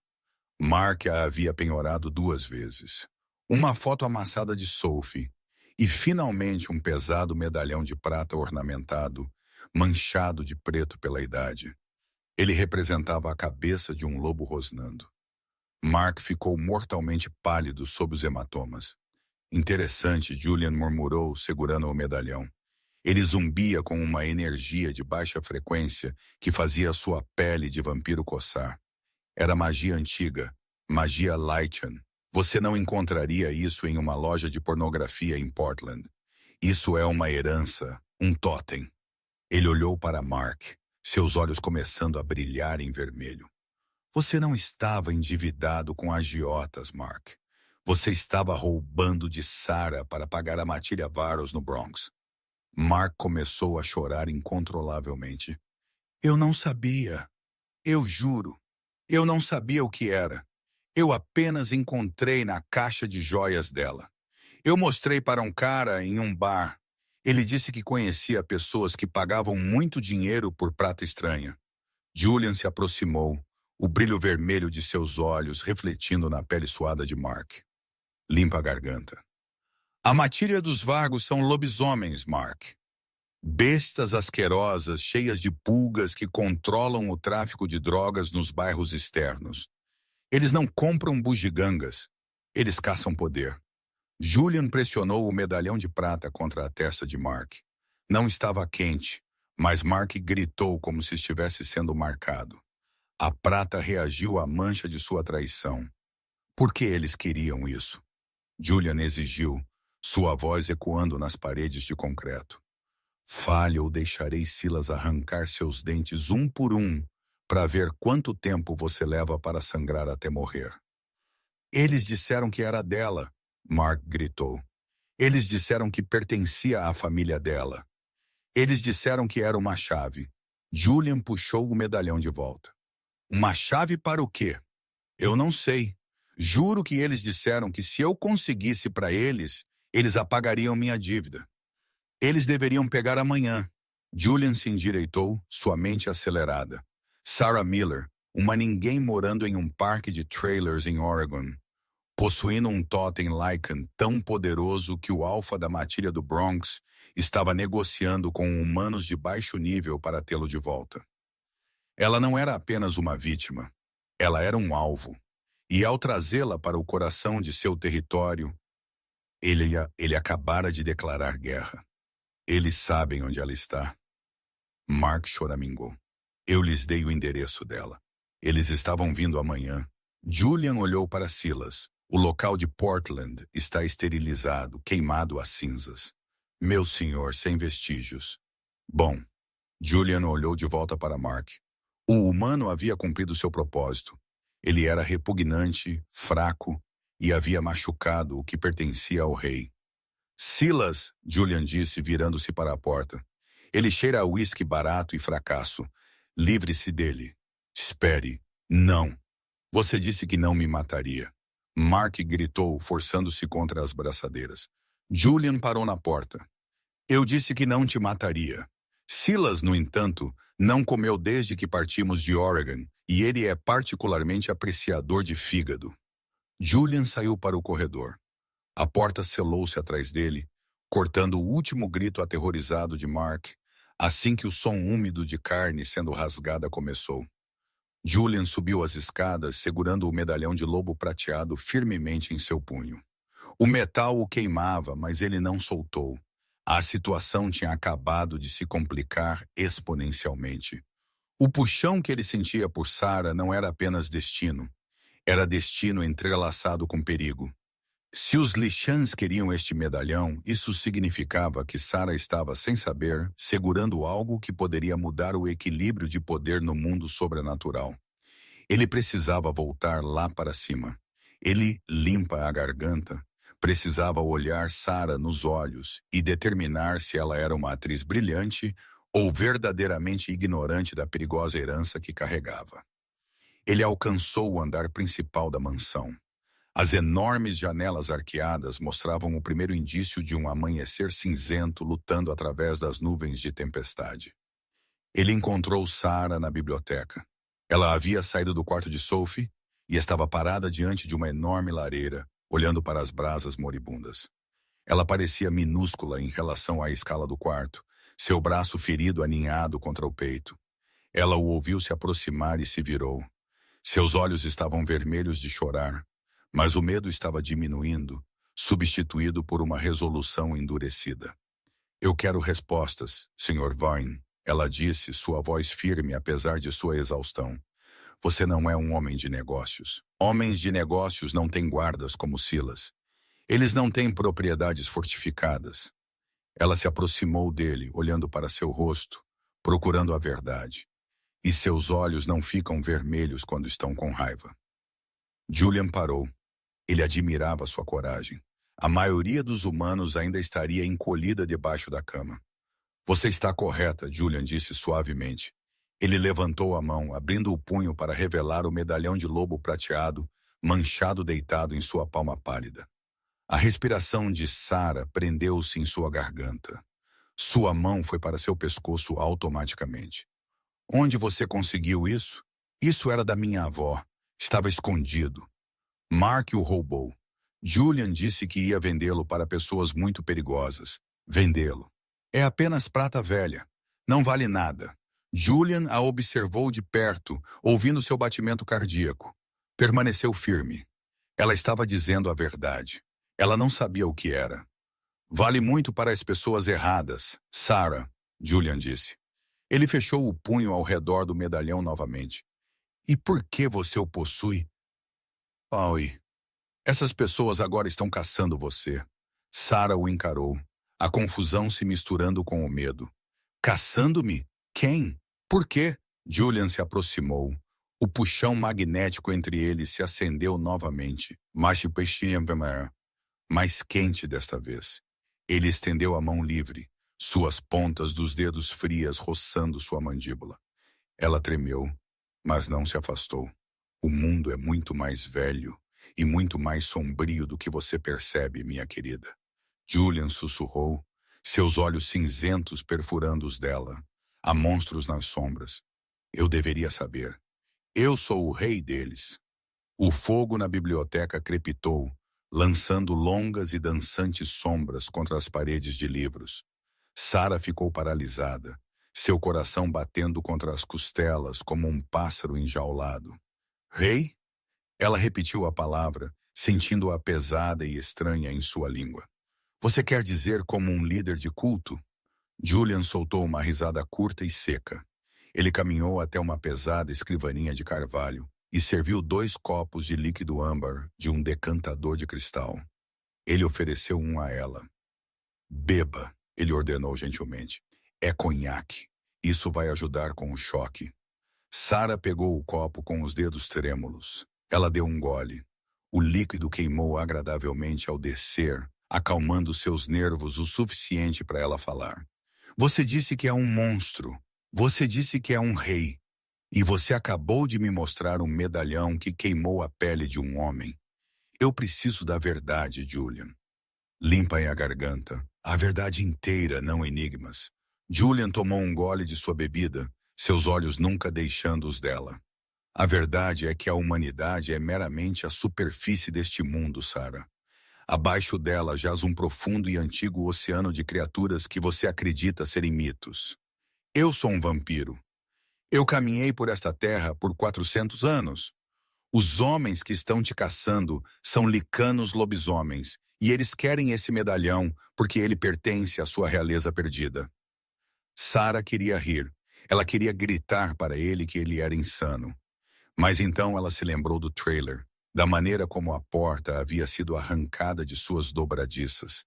Mark a havia penhorado 2 vezes. Uma foto amassada de Sophie. E finalmente um pesado medalhão de prata ornamentado, manchado de preto pela idade. Ele representava a cabeça de um lobo rosnando. Mark ficou mortalmente pálido sob os hematomas. Interessante, Julian murmurou, segurando o medalhão. Ele zumbia com uma energia de baixa frequência que fazia sua pele de vampiro coçar. Era magia antiga, magia Lycan. Você não encontraria isso em uma loja de pornografia em Portland. Isso é uma herança, um totem. Ele olhou para Mark, seus olhos começando a brilhar em vermelho. Você não estava endividado com agiotas, Mark. Você estava roubando de Sarah para pagar a Matilha Varros no Bronx. Mark começou a chorar incontrolavelmente. Eu não sabia. Eu juro. Eu não sabia o que era. Eu apenas encontrei na caixa de joias dela. Eu mostrei para um cara em um bar. Ele disse que conhecia pessoas que pagavam muito dinheiro por prata estranha. Julian se aproximou, o brilho vermelho de seus olhos refletindo na pele suada de Mark. Limpa a garganta. A matilha dos Vargos são lobisomens, Mark. Bestas asquerosas, cheias de pulgas que controlam o tráfico de drogas nos bairros externos. Eles não compram bugigangas, eles caçam poder. Julian pressionou o medalhão de prata contra a testa de Mark. Não estava quente, mas Mark gritou como se estivesse sendo marcado. A prata reagiu à mancha de sua traição. Por que eles queriam isso? Julian exigiu, sua voz ecoando nas paredes de concreto. Fale ou deixarei Silas arrancar seus dentes um por um, para ver quanto tempo você leva para sangrar até morrer. Eles disseram que era dela, Mark gritou. Eles disseram que pertencia à família dela. Eles disseram que era uma chave. Julian puxou o medalhão de volta. Uma chave para o quê? Eu não sei. Juro que eles disseram que se eu conseguisse para eles, eles apagariam minha dívida. Eles deveriam pegar amanhã. Julian se endireitou, sua mente acelerada. Sarah Miller, uma ninguém morando em um parque de trailers em Oregon, possuindo um totem Lycan tão poderoso que o alfa da matilha do Bronx estava negociando com humanos de baixo nível para tê-lo de volta. Ela não era apenas uma vítima, ela era um alvo. E ao trazê-la para o coração de seu território, ele acabara de declarar guerra. Eles sabem onde ela está. Mark choramingou. Eu lhes dei o endereço dela. Eles estavam vindo amanhã. Julian olhou para Silas. O local de Portland está esterilizado, queimado a cinzas. Meu senhor, sem vestígios. Bom, Julian olhou de volta para Mark. O humano havia cumprido seu propósito. Ele era repugnante, fraco e havia machucado o que pertencia ao rei. Silas, Julian disse, virando-se para a porta. Ele cheira a uísque barato e fracasso. Livre-se dele. Espere. Não. Você disse que não me mataria. Mark gritou, forçando-se contra as braçadeiras. Julian parou na porta. Eu disse que não te mataria. Silas, no entanto, não comeu desde que partimos de Oregon, e ele é particularmente apreciador de fígado. Julian saiu para o corredor. A porta selou-se atrás dele, cortando o último grito aterrorizado de Mark, assim que o som úmido de carne sendo rasgada começou. Julian subiu as escadas, segurando o medalhão de lobo prateado firmemente em seu punho. O metal o queimava, mas ele não soltou. A situação tinha acabado de se complicar exponencialmente. O puxão que ele sentia por Sarah não era apenas destino. Era destino entrelaçado com perigo. Se os Lishans queriam este medalhão, isso significava que Sarah estava, sem saber, segurando algo que poderia mudar o equilíbrio de poder no mundo sobrenatural. Ele precisava voltar lá para cima. Ele limpa a garganta. Precisava olhar Sarah nos olhos e determinar se ela era uma atriz brilhante ou verdadeiramente ignorante da perigosa herança que carregava. Ele alcançou o andar principal da mansão. As enormes janelas arqueadas mostravam o primeiro indício de um amanhecer cinzento lutando através das nuvens de tempestade. Ele encontrou Sarah na biblioteca. Ela havia saído do quarto de Sophie e estava parada diante de uma enorme lareira, olhando para as brasas moribundas. Ela parecia minúscula em relação à escala do quarto, seu braço ferido aninhado contra o peito. Ela o ouviu se aproximar e se virou. Seus olhos estavam vermelhos de chorar, mas o medo estava diminuindo, substituído por uma resolução endurecida. Eu quero respostas, Sr. Vine, ela disse, sua voz firme apesar de sua exaustão. Você não é um homem de negócios. Homens de negócios não têm guardas como Silas. Eles não têm propriedades fortificadas. Ela se aproximou dele, olhando para seu rosto, procurando a verdade. E seus olhos não ficam vermelhos quando estão com raiva. Julian parou. Ele admirava sua coragem. A maioria dos humanos ainda estaria encolhida debaixo da cama. Você está correta, Julian disse suavemente. Ele levantou a mão, abrindo o punho para revelar o medalhão de lobo prateado, manchado deitado em sua palma pálida. A respiração de Sarah prendeu-se em sua garganta. Sua mão foi para seu pescoço automaticamente. Onde você conseguiu isso? Isso era da minha avó. Estava escondido. Mark o roubou. Julian disse que ia vendê-lo para pessoas muito perigosas. Vendê-lo. É apenas prata velha. Não vale nada. Julian a observou de perto, ouvindo seu batimento cardíaco. Permaneceu firme. Ela estava dizendo a verdade. Ela não sabia o que era. Vale muito para as pessoas erradas, Sarah, Julian disse. Ele fechou o punho ao redor do medalhão novamente. E por que você o possui? Paui, essas pessoas agora estão caçando você. Sarah o encarou, a confusão se misturando com o medo. Caçando-me? Quem? Por quê? Julian se aproximou. O puxão magnético entre eles se acendeu novamente, mais quente desta vez. Ele estendeu a mão livre, suas pontas dos dedos frias roçando sua mandíbula. Ela tremeu, mas não se afastou. O mundo é muito mais velho e muito mais sombrio do que você percebe, minha querida. Julian sussurrou, seus olhos cinzentos perfurando os dela. Há monstros nas sombras. Eu deveria saber. Eu sou o rei deles. O fogo na biblioteca crepitou, lançando longas e dançantes sombras contra as paredes de livros. Sarah ficou paralisada, seu coração batendo contra as costelas como um pássaro enjaulado. Rei? Ela repetiu a palavra, sentindo-a pesada e estranha em sua língua. Você quer dizer como um líder de culto? Julian soltou uma risada curta e seca. Ele caminhou até uma pesada escrivaninha de carvalho e serviu 2 copos de líquido âmbar de um decantador de cristal. Ele ofereceu um a ela. Beba, ele ordenou gentilmente. É conhaque. Isso vai ajudar com o choque. Sarah pegou o copo com os dedos trêmulos. Ela deu um gole. O líquido queimou agradavelmente ao descer, acalmando seus nervos o suficiente para ela falar. Você disse que é um monstro. Você disse que é um rei. E você acabou de me mostrar um medalhão que queimou a pele de um homem. Eu preciso da verdade, Julian. Limpa-me a garganta. A verdade inteira, não enigmas. Julian tomou um gole de sua bebida, seus olhos nunca deixando os dela. A verdade é que a humanidade é meramente a superfície deste mundo, Sarah. Abaixo dela jaz um profundo e antigo oceano de criaturas que você acredita serem mitos. Eu sou um vampiro. Eu caminhei por esta terra por 400 anos. Os homens que estão te caçando são licanos lobisomens, e eles querem esse medalhão porque ele pertence à sua realeza perdida. Sarah queria rir. Ela queria gritar para ele que ele era insano. Mas então ela se lembrou do trailer, da maneira como a porta havia sido arrancada de suas dobradiças,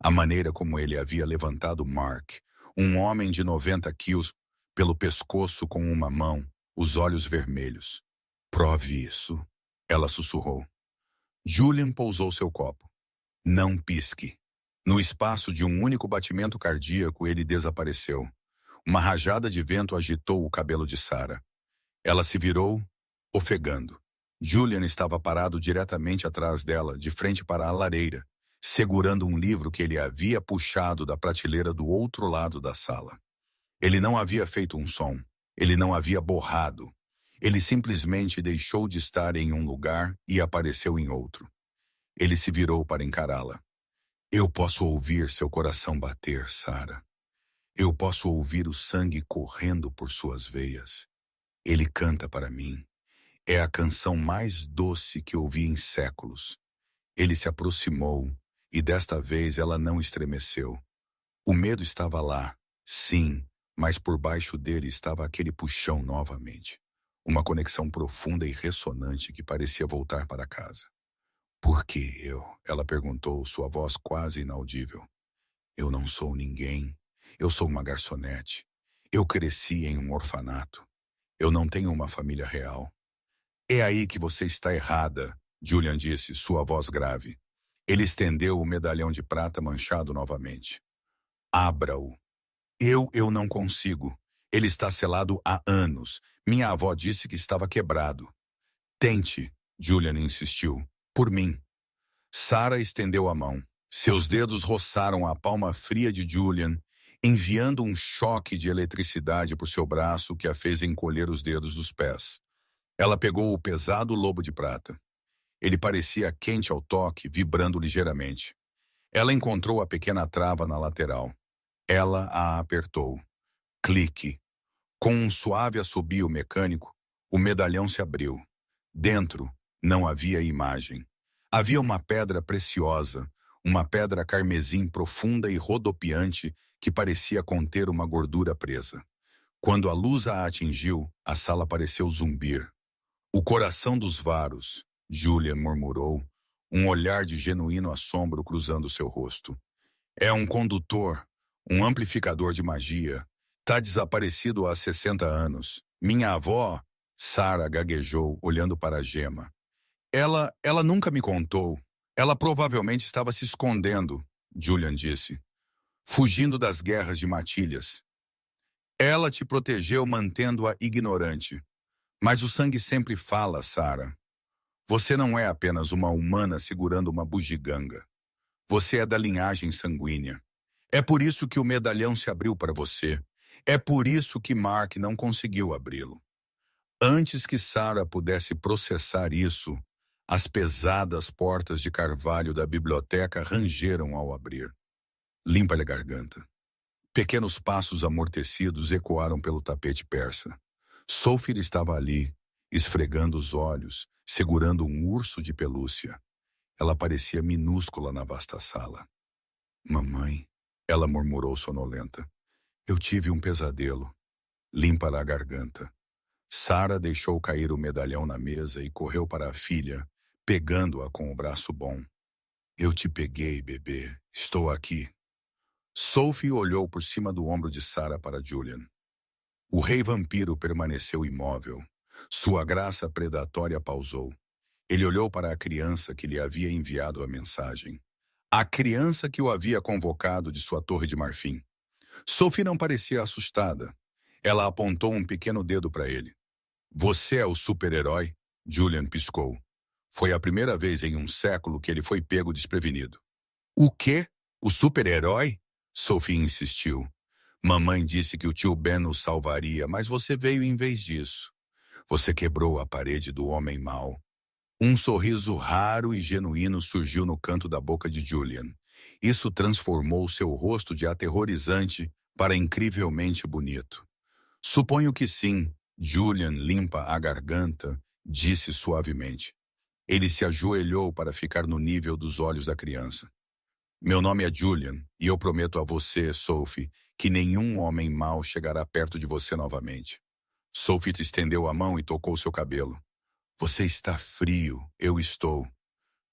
a maneira como ele havia levantado Mark, um homem de 90 quilos, pelo pescoço com uma mão, os olhos vermelhos. Prove isso, ela sussurrou. Julian pousou seu copo. Não pisque. No espaço de um único batimento cardíaco, ele desapareceu. Uma rajada de vento agitou o cabelo de Sarah. Ela se virou, ofegando. Julian estava parado diretamente atrás dela, de frente para a lareira, segurando um livro que ele havia puxado da prateleira do outro lado da sala. Ele não havia feito um som. Ele não havia borrado. Ele simplesmente deixou de estar em um lugar e apareceu em outro. Ele se virou para encará-la. Eu posso ouvir seu coração bater, Sarah. Eu posso ouvir o sangue correndo por suas veias. Ele canta para mim. É a canção mais doce que ouvi em séculos. Ele se aproximou, e desta vez ela não estremeceu. O medo estava lá, sim, mas por baixo dele estava aquele puxão novamente. Uma conexão profunda e ressonante que parecia voltar para casa. Por que eu? Ela perguntou, sua voz quase inaudível. Eu não sou ninguém. Eu sou uma garçonete. Eu cresci em um orfanato. Eu não tenho uma família real. É aí que você está errada, Julian disse, sua voz grave. Ele estendeu o medalhão de prata manchado novamente. Abra-o. Eu não consigo. Ele está selado há anos. Minha avó disse que estava quebrado. Tente, Julian insistiu. Por mim. Sarah estendeu a mão. Seus dedos roçaram a palma fria de Julian, enviando um choque de eletricidade por seu braço que a fez encolher os dedos dos pés. Ela pegou o pesado lobo de prata. Ele parecia quente ao toque, vibrando ligeiramente. Ela encontrou a pequena trava na lateral. Ela a apertou. Clique. Com um suave assobio mecânico, o medalhão se abriu. Dentro, não havia imagem. Havia uma pedra preciosa, uma pedra carmesim profunda e rodopiante que parecia conter uma gordura presa. Quando a luz a atingiu, a sala pareceu zumbir. O coração dos Varos, Julian murmurou, um olhar de genuíno assombro cruzando seu rosto. É um condutor, um amplificador de magia. Tá desaparecido há 60 anos. Minha avó, Sarah gaguejou, olhando para a gema. Ela nunca me contou. Ela provavelmente estava se escondendo, Julian disse. Fugindo das guerras de matilhas. Ela te protegeu mantendo-a ignorante. Mas o sangue sempre fala, Sarah. Você não é apenas uma humana segurando uma bugiganga. Você é da linhagem sanguínea. É por isso que o medalhão se abriu para você. É por isso que Mark não conseguiu abri-lo. Antes que Sarah pudesse processar isso, as pesadas portas de carvalho da biblioteca rangeram ao abrir. Limpa-lhe a garganta. Pequenos passos amortecidos ecoaram pelo tapete persa. Sophie estava ali, esfregando os olhos, segurando um urso de pelúcia. Ela parecia minúscula na vasta sala. Mamãe, ela murmurou sonolenta. Eu tive um pesadelo. Limpa-lhe a garganta. Sarah deixou cair o medalhão na mesa e correu para a filha, pegando-a com o braço bom. Eu te peguei, bebê. Estou aqui. Sophie olhou por cima do ombro de Sarah para Julian. O rei vampiro permaneceu imóvel. Sua graça predatória pausou. Ele olhou para a criança que lhe havia enviado a mensagem. A criança que o havia convocado de sua torre de marfim. Sophie não parecia assustada. Ela apontou um pequeno dedo para ele. Você é o super-herói? Julian piscou. Foi a primeira vez em um século que ele foi pego desprevenido. O quê? O super-herói? Sophie insistiu. Mamãe disse que o tio Ben o salvaria, mas você veio em vez disso. Você quebrou a parede do homem mau. Um sorriso raro e genuíno surgiu no canto da boca de Julian. Isso transformou seu rosto de aterrorizante para incrivelmente bonito. Suponho que sim, Julian limpa a garganta, disse suavemente. Ele se ajoelhou para ficar no nível dos olhos da criança. Meu nome é Julian, e eu prometo a você, Sophie, que nenhum homem mau chegará perto de você novamente. Sophie estendeu a mão e tocou seu cabelo. Você está frio, eu estou.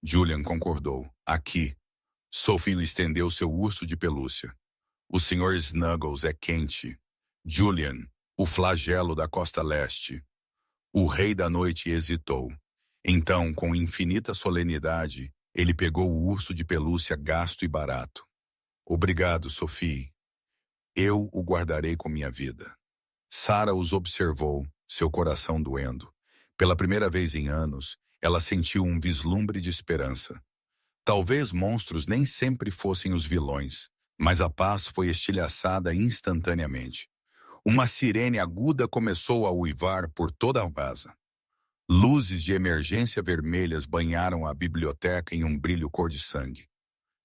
Julian concordou. Aqui. Sophie lhe estendeu seu urso de pelúcia. O Sr. Snuggles é quente. Julian, o flagelo da costa leste. O rei da noite hesitou. Então, com infinita solenidade, ele pegou o urso de pelúcia gasto e barato. Obrigado, Sophie. Eu o guardarei com minha vida. Sarah os observou, seu coração doendo. Pela primeira vez em anos, ela sentiu um vislumbre de esperança. Talvez monstros nem sempre fossem os vilões, mas a paz foi estilhaçada instantaneamente. Uma sirene aguda começou a uivar por toda a casa. Luzes de emergência vermelhas banharam a biblioteca em um brilho cor de sangue.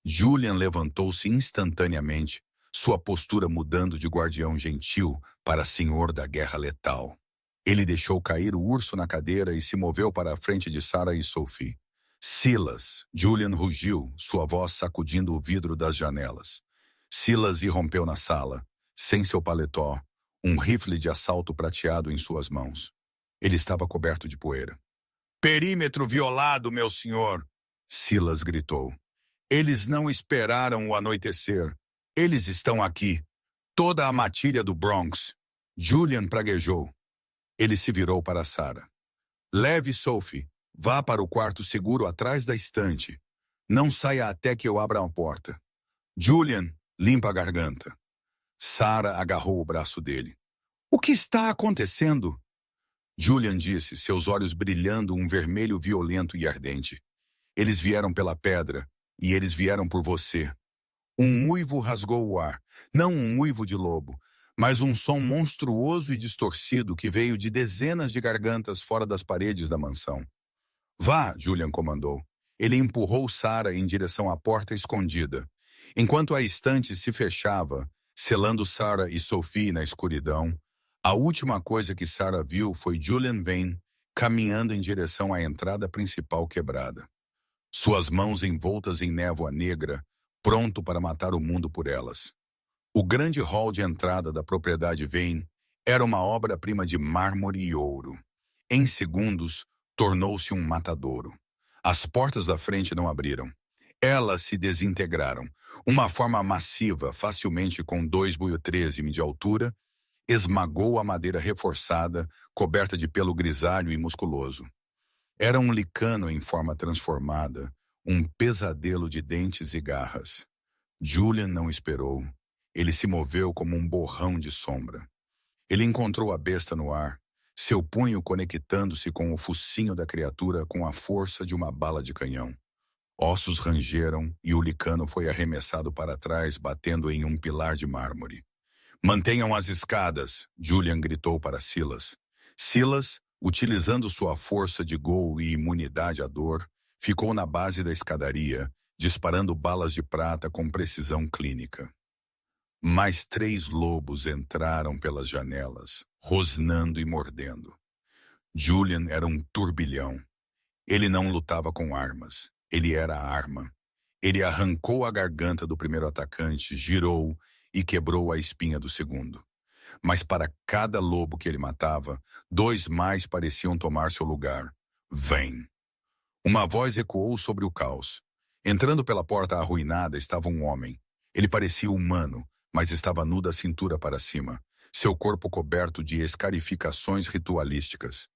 Julian levantou-se instantaneamente, sua postura mudando de guardião gentil para senhor da guerra letal. Ele deixou cair o urso na cadeira e se moveu para a frente de Sarah e Sophie. Silas, Julian rugiu, sua voz sacudindo o vidro das janelas. Silas irrompeu na sala, sem seu paletó, um rifle de assalto prateado em suas mãos. Ele estava coberto de poeira. Perímetro violado, meu senhor! Silas gritou. Eles não esperaram o anoitecer. Eles estão aqui. Toda a matilha do Bronx. Julian praguejou. Ele se virou para Sarah. Leve Sophie. Vá para o quarto seguro atrás da estante. Não saia até que eu abra a porta. Julian, limpa a garganta. Sarah agarrou o braço dele. O que está acontecendo? Julian disse, seus olhos brilhando um vermelho violento e ardente. Eles vieram pela pedra, e eles vieram por você. Um uivo rasgou o ar, não um uivo de lobo, mas um som monstruoso e distorcido que veio de dezenas de gargantas fora das paredes da mansão. Vá, Julian comandou. Ele empurrou Sarah em direção à porta escondida. Enquanto a estante se fechava, selando Sarah e Sophie na escuridão, a última coisa que Sarah viu foi Julian Vane caminhando em direção à entrada principal quebrada. Suas mãos envoltas em névoa negra, pronto para matar o mundo por elas. O grande hall de entrada da propriedade Vane era uma obra-prima de mármore e ouro. Em segundos, tornou-se um matadouro. As portas da frente não abriram. Elas se desintegraram. Uma forma massiva, facilmente com 2,13 m de altura, esmagou a madeira reforçada, coberta de pelo grisalho e musculoso. Era um licano em forma transformada, um pesadelo de dentes e garras. Julian não esperou. Ele se moveu como um borrão de sombra. Ele encontrou a besta no ar, seu punho conectando-se com o focinho da criatura com a força de uma bala de canhão. Ossos rangeram e o licano foi arremessado para trás, batendo em um pilar de mármore. Mantenham as escadas, Julian gritou para Silas. Silas, utilizando sua força de gol e imunidade à dor, ficou na base da escadaria, disparando balas de prata com precisão clínica. Mais 3 lobos entraram pelas janelas, rosnando e mordendo. Julian era um turbilhão. Ele não lutava com armas. Ele era a arma. Ele arrancou a garganta do primeiro atacante, girou e quebrou a espinha do segundo. Mas para cada lobo que ele matava, 2 mais pareciam tomar seu lugar. Vem! Uma voz ecoou sobre o caos. Entrando pela porta arruinada estava um homem. Ele parecia humano, mas estava nu da cintura para cima, seu corpo coberto de escarificações ritualísticas.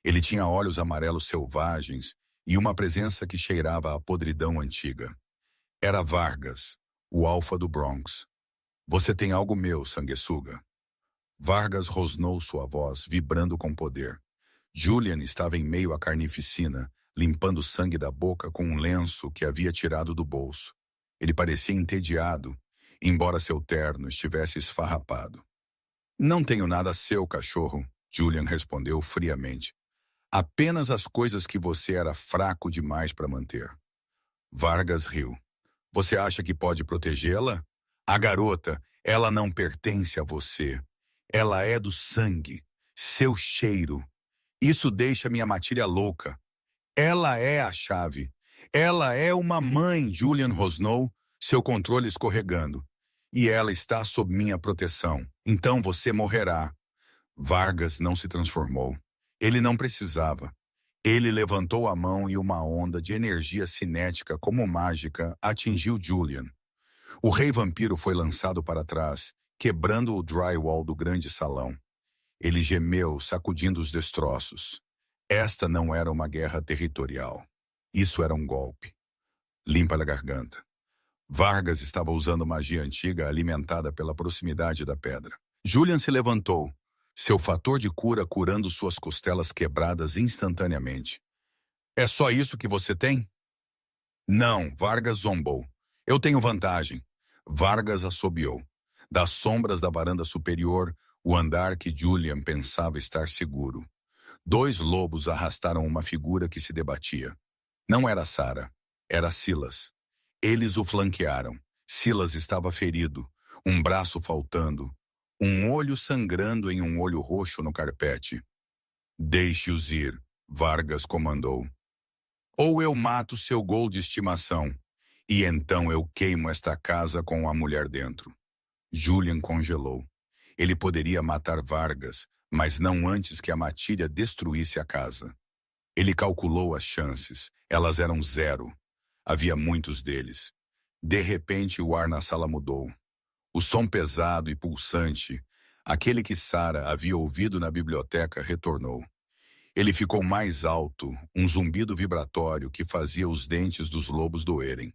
Ele tinha olhos amarelos selvagens e uma presença que cheirava a podridão antiga. Era Vargas, o alfa do Bronx. Você tem algo meu, sanguessuga. Vargas rosnou sua voz, vibrando com poder. Julian estava em meio à carnificina, limpando sangue da boca com um lenço que havia tirado do bolso. Ele parecia entediado, embora seu terno estivesse esfarrapado. Não tenho nada seu, cachorro, Julian respondeu friamente. Apenas as coisas que você era fraco demais para manter. Vargas riu. Você acha que pode protegê-la? A garota, ela não pertence a você. Ela é do sangue. Seu cheiro. Isso deixa minha matilha louca. Ela é a chave. Ela é uma mãe, Julian rosnou, seu controle escorregando. E ela está sob minha proteção. Então você morrerá. Vargas não se transformou. Ele não precisava. Ele levantou a mão e uma onda de energia cinética como mágica atingiu Julian. O rei vampiro foi lançado para trás, quebrando o drywall do grande salão. Ele gemeu, sacudindo os destroços. Esta não era uma guerra territorial. Isso era um golpe. Limpa a garganta. Vargas estava usando magia antiga alimentada pela proximidade da pedra. Julian se levantou, seu fator de cura curando suas costelas quebradas instantaneamente. É só isso que você tem? Não, Vargas zombou. Eu tenho vantagem. Vargas assobiou. Das sombras da varanda superior, o andar que Julian pensava estar seguro. 2 lobos arrastaram uma figura que se debatia. Não era Sara, era Silas. Eles o flanquearam. Silas estava ferido, um braço faltando, um olho sangrando em um olho roxo no carpete. Deixe-os ir, Vargas comandou. Ou eu mato seu gol de estimação, e então eu queimo esta casa com a mulher dentro. Julian congelou. Ele poderia matar Vargas, mas não antes que a matilha destruísse a casa. Ele calculou as chances. Elas eram 0. Havia muitos deles. De repente, o ar na sala mudou. O som pesado e pulsante, aquele que Sara havia ouvido na biblioteca, retornou. Ele ficou mais alto, um zumbido vibratório que fazia os dentes dos lobos doerem.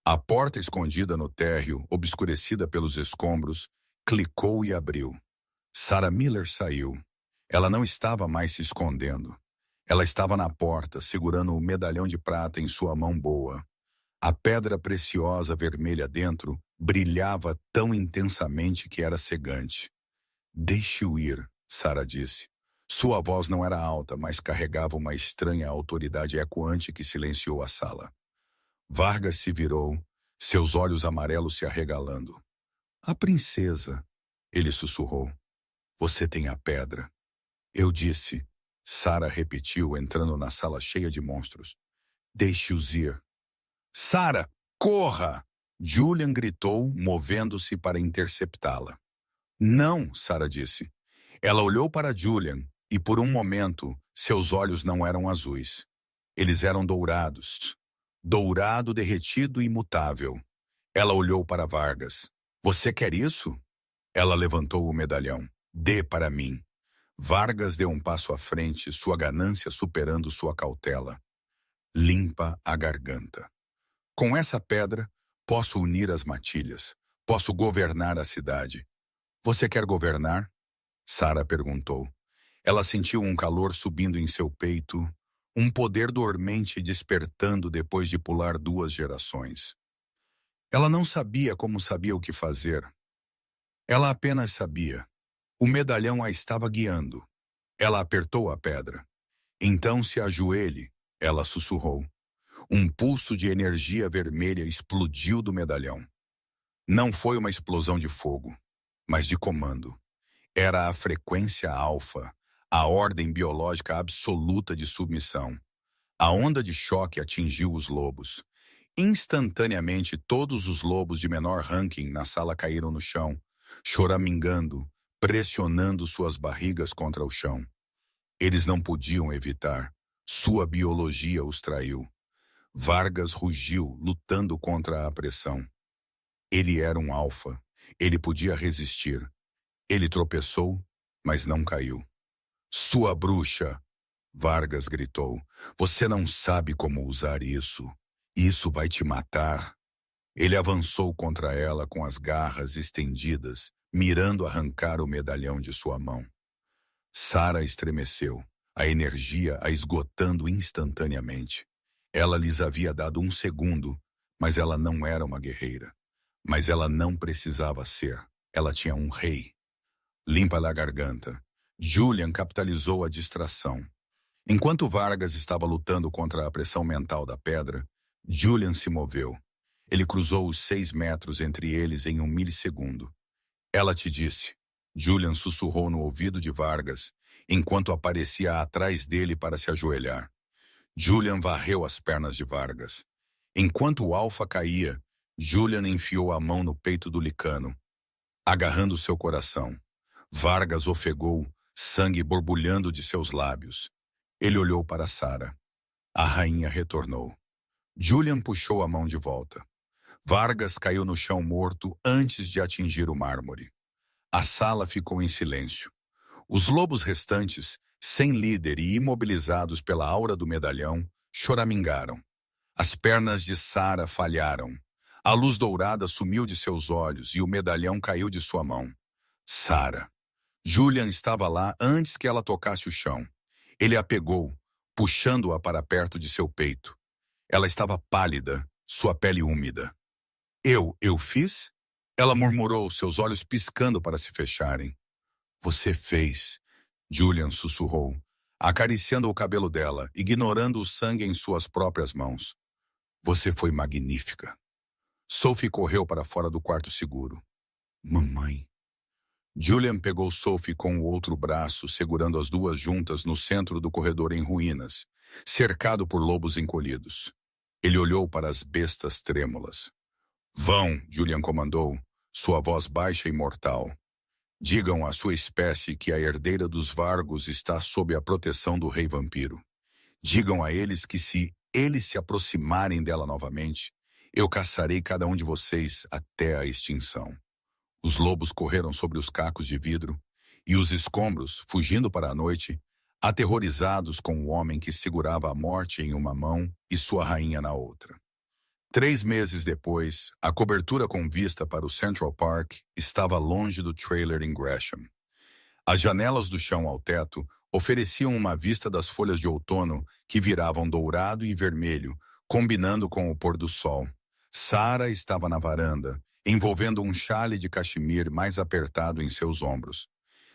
A porta escondida no térreo, obscurecida pelos escombros, clicou e abriu. Sarah Miller saiu. Ela não estava mais se escondendo. Ela estava na porta, segurando o medalhão de prata em sua mão boa. A pedra preciosa vermelha dentro brilhava tão intensamente que era cegante. Deixe-o ir, Sarah disse. Sua voz não era alta, mas carregava uma estranha autoridade ecoante que silenciou a sala. Vargas se virou, seus olhos amarelos se arregalando. A princesa, ele sussurrou. Você tem a pedra. Eu disse. Sara repetiu, entrando na sala cheia de monstros. Deixe-os ir. Sara, corra! Julian gritou, movendo-se para interceptá-la. Não, Sara disse. Ela olhou para Julian e, por um momento, seus olhos não eram azuis. Eles eram dourados. Dourado, derretido e imutável. Ela olhou para Vargas. Você quer isso? Ela levantou o medalhão. Dê para mim. Vargas deu um passo à frente, sua ganância superando sua cautela. Limpa a garganta. Com essa pedra, posso unir as matilhas. Posso governar a cidade. Você quer governar? Sara perguntou. Ela sentiu um calor subindo em seu peito, um poder dormente despertando depois de pular 2 gerações. Ela não sabia como sabia o que fazer. Ela apenas sabia. O medalhão a estava guiando. Ela apertou a pedra. Então se ajoelhe, ela sussurrou. Um pulso de energia vermelha explodiu do medalhão. Não foi uma explosão de fogo, mas de comando. Era a frequência alfa, a ordem biológica absoluta de submissão. A onda de choque atingiu os lobos. Instantaneamente, todos os lobos de menor ranking na sala caíram no chão, choramingando, pressionando suas barrigas contra o chão. Eles não podiam evitar. Sua biologia os traiu. Vargas rugiu, lutando contra a pressão. Ele era um alfa. Ele podia resistir. Ele tropeçou, mas não caiu. Sua bruxa! Vargas gritou. Você não sabe como usar isso. Isso vai te matar. Ele avançou contra ela com as garras estendidas, mirando arrancar o medalhão de sua mão. Sara estremeceu, a energia a esgotando instantaneamente. Ela lhes havia dado 1 segundo, mas ela não era uma guerreira. Mas ela não precisava ser. Ela tinha um rei. Limpa-lhe a garganta. Julian capitalizou a distração. Enquanto Vargas estava lutando contra a pressão mental da pedra, Julian se moveu. Ele cruzou os 6 metros entre eles em 1 milissegundo. Ela te disse. Julian sussurrou no ouvido de Vargas, enquanto aparecia atrás dele para se ajoelhar. Julian varreu as pernas de Vargas. Enquanto o alfa caía, Julian enfiou a mão no peito do licano, agarrando seu coração. Vargas ofegou, sangue borbulhando de seus lábios. Ele olhou para Sarah. A rainha retornou. Julian puxou a mão de volta. Vargas caiu no chão morto antes de atingir o mármore. A sala ficou em silêncio. Os lobos restantes, sem líder e imobilizados pela aura do medalhão, choramingaram. As pernas de Sarah falharam. A luz dourada sumiu de seus olhos e o medalhão caiu de sua mão. Sarah. Julian estava lá antes que ela tocasse o chão. Ele a pegou, puxando-a para perto de seu peito. Ela estava pálida, sua pele úmida. Eu fiz? Ela murmurou, seus olhos piscando para se fecharem. Você fez, Julian sussurrou, acariciando o cabelo dela, ignorando o sangue em suas próprias mãos. Você foi magnífica. Sophie correu para fora do quarto seguro. Mamãe. Julian pegou Sophie com o outro braço, segurando as duas juntas no centro do corredor em ruínas, cercado por lobos encolhidos. Ele olhou para as bestas trêmulas. Vão, Julian comandou, sua voz baixa e mortal. Digam à sua espécie que a herdeira dos Vargos está sob a proteção do rei vampiro. Digam a eles que se eles se aproximarem dela novamente, eu caçarei cada um de vocês até a extinção. Os lobos correram sobre os cacos de vidro e os escombros, fugindo para a noite, aterrorizados com o homem que segurava a morte em uma mão e sua rainha na outra. 3 meses depois, a cobertura com vista para o Central Park estava longe do trailer em Gresham. As janelas do chão ao teto ofereciam uma vista das folhas de outono que viravam dourado e vermelho, combinando com o pôr do sol. Sarah estava na varanda, envolvendo um chale de cachemir mais apertado em seus ombros.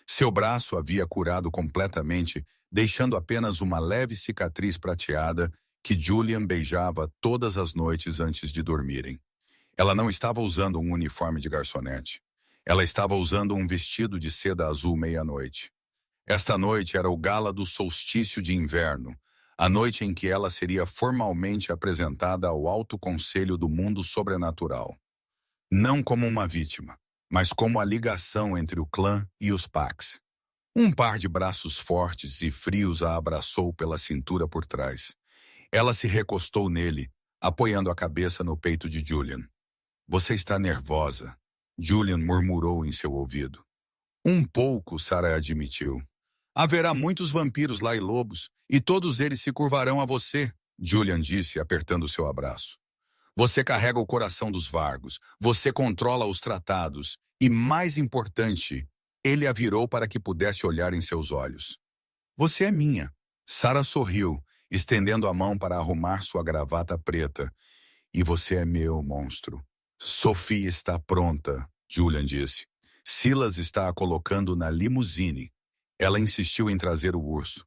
Seu braço havia curado completamente, deixando apenas uma leve cicatriz prateada que Julian beijava todas as noites antes de dormirem. Ela não estava usando um uniforme de garçonete. Ela estava usando um vestido de seda azul meia-noite. Esta noite era o gala do solstício de inverno, a noite em que ela seria formalmente apresentada ao Alto Conselho do Mundo Sobrenatural. Não como uma vítima, mas como a ligação entre o clã e os Pax. Um par de braços fortes e frios a abraçou pela cintura por trás. Ela se recostou nele, apoiando a cabeça no peito de Julian. Você está nervosa, Julian murmurou em seu ouvido. Um pouco, Sarah admitiu. Haverá muitos vampiros lá e lobos, e todos eles se curvarão a você, Julian disse, apertando seu abraço. Você carrega o coração dos Vargos, você controla os tratados, e mais importante, ele a virou para que pudesse olhar em seus olhos. Você é minha. Sarah sorriu, estendendo a mão para arrumar sua gravata preta. E você é meu, monstro. Sophie está pronta, Julian disse. Silas está a colocando na limusine. Ela insistiu em trazer o urso.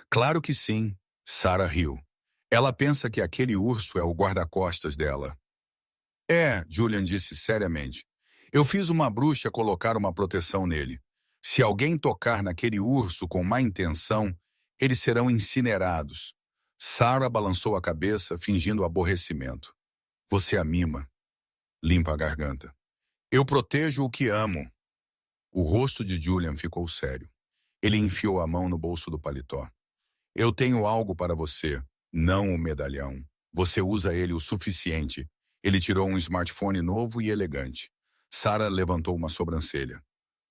Claro que sim, Sarah riu. Ela pensa que aquele urso é o guarda-costas dela. Julian disse seriamente. Eu fiz uma bruxa colocar uma proteção nele. Se alguém tocar naquele urso com má intenção, eles serão incinerados. Sarah balançou a cabeça, fingindo aborrecimento. Você a mima. Limpa a garganta. Eu protejo o que amo. O rosto de Julian ficou sério. Ele enfiou a mão no bolso do paletó. Eu tenho algo para você, não o medalhão. Você usa ele o suficiente. Ele tirou um smartphone novo e elegante. Sarah levantou uma sobrancelha.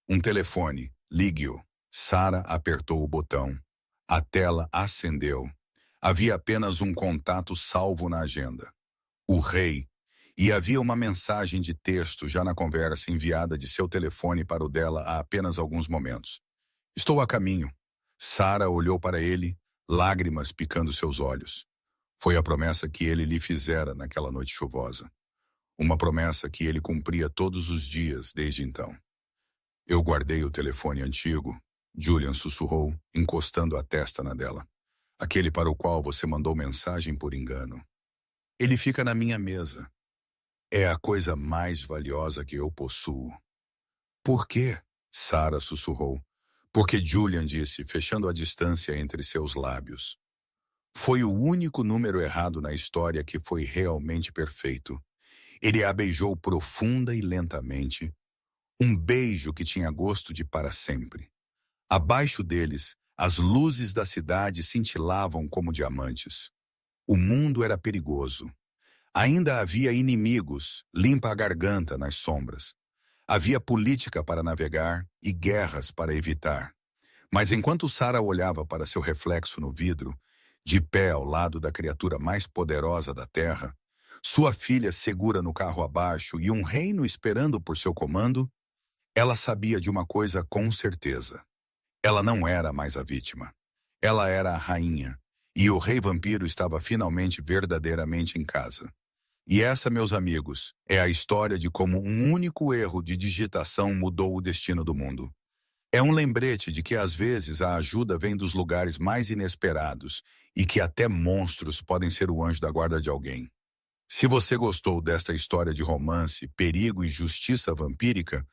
Um telefone. Ligue-o. Sarah apertou o botão. A tela acendeu. Havia apenas um contato salvo na agenda. O rei. E havia uma mensagem de texto já na conversa enviada de seu telefone para o dela há apenas alguns momentos. Estou a caminho. Sarah olhou para ele, lágrimas picando seus olhos. Foi a promessa que ele lhe fizera naquela noite chuvosa. Uma promessa que ele cumpria todos os dias desde então. Eu guardei o telefone antigo, Julian sussurrou, encostando a testa na dela. Aquele para o qual você mandou mensagem por engano. Ele fica na minha mesa. É a coisa mais valiosa que eu possuo. Por quê? Sarah sussurrou, porque Julian disse, fechando a distância entre seus lábios. Foi o único número errado na história que foi realmente perfeito. Ele a beijou profunda e lentamente, um beijo que tinha gosto de para sempre. Abaixo deles, as luzes da cidade cintilavam como diamantes. O mundo era perigoso. Ainda havia inimigos, limpa a garganta nas sombras. Havia política para navegar e guerras para evitar. Mas enquanto Sarah olhava para seu reflexo no vidro, de pé ao lado da criatura mais poderosa da Terra, sua filha segura no carro abaixo e um reino esperando por seu comando, ela sabia de uma coisa com certeza. Ela não era mais a vítima. Ela era a rainha, e o rei vampiro estava finalmente verdadeiramente em casa. E essa, meus amigos, é a história de como um único erro de digitação mudou o destino do mundo. É um lembrete de que às vezes a ajuda vem dos lugares mais inesperados e que até monstros podem ser o anjo da guarda de alguém. Se você gostou desta história de romance, perigo e justiça vampírica,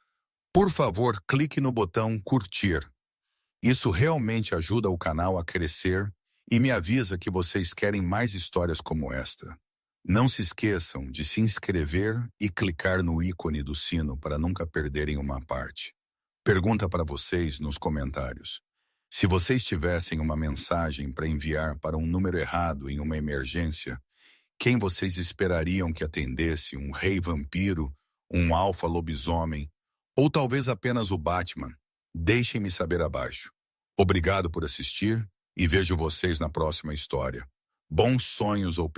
por favor, clique no botão curtir. Isso realmente ajuda o canal a crescer e me avisa que vocês querem mais histórias como esta. Não se esqueçam de se inscrever e clicar no ícone do sino para nunca perderem uma parte. Pergunta para vocês nos comentários. Se vocês tivessem uma mensagem para enviar para um número errado em uma emergência, quem vocês esperariam que atendesse? Um rei vampiro, um alfa lobisomem, ou talvez apenas o Batman? Deixem-me saber abaixo. Obrigado por assistir e vejo vocês na próxima história. Bons sonhos ou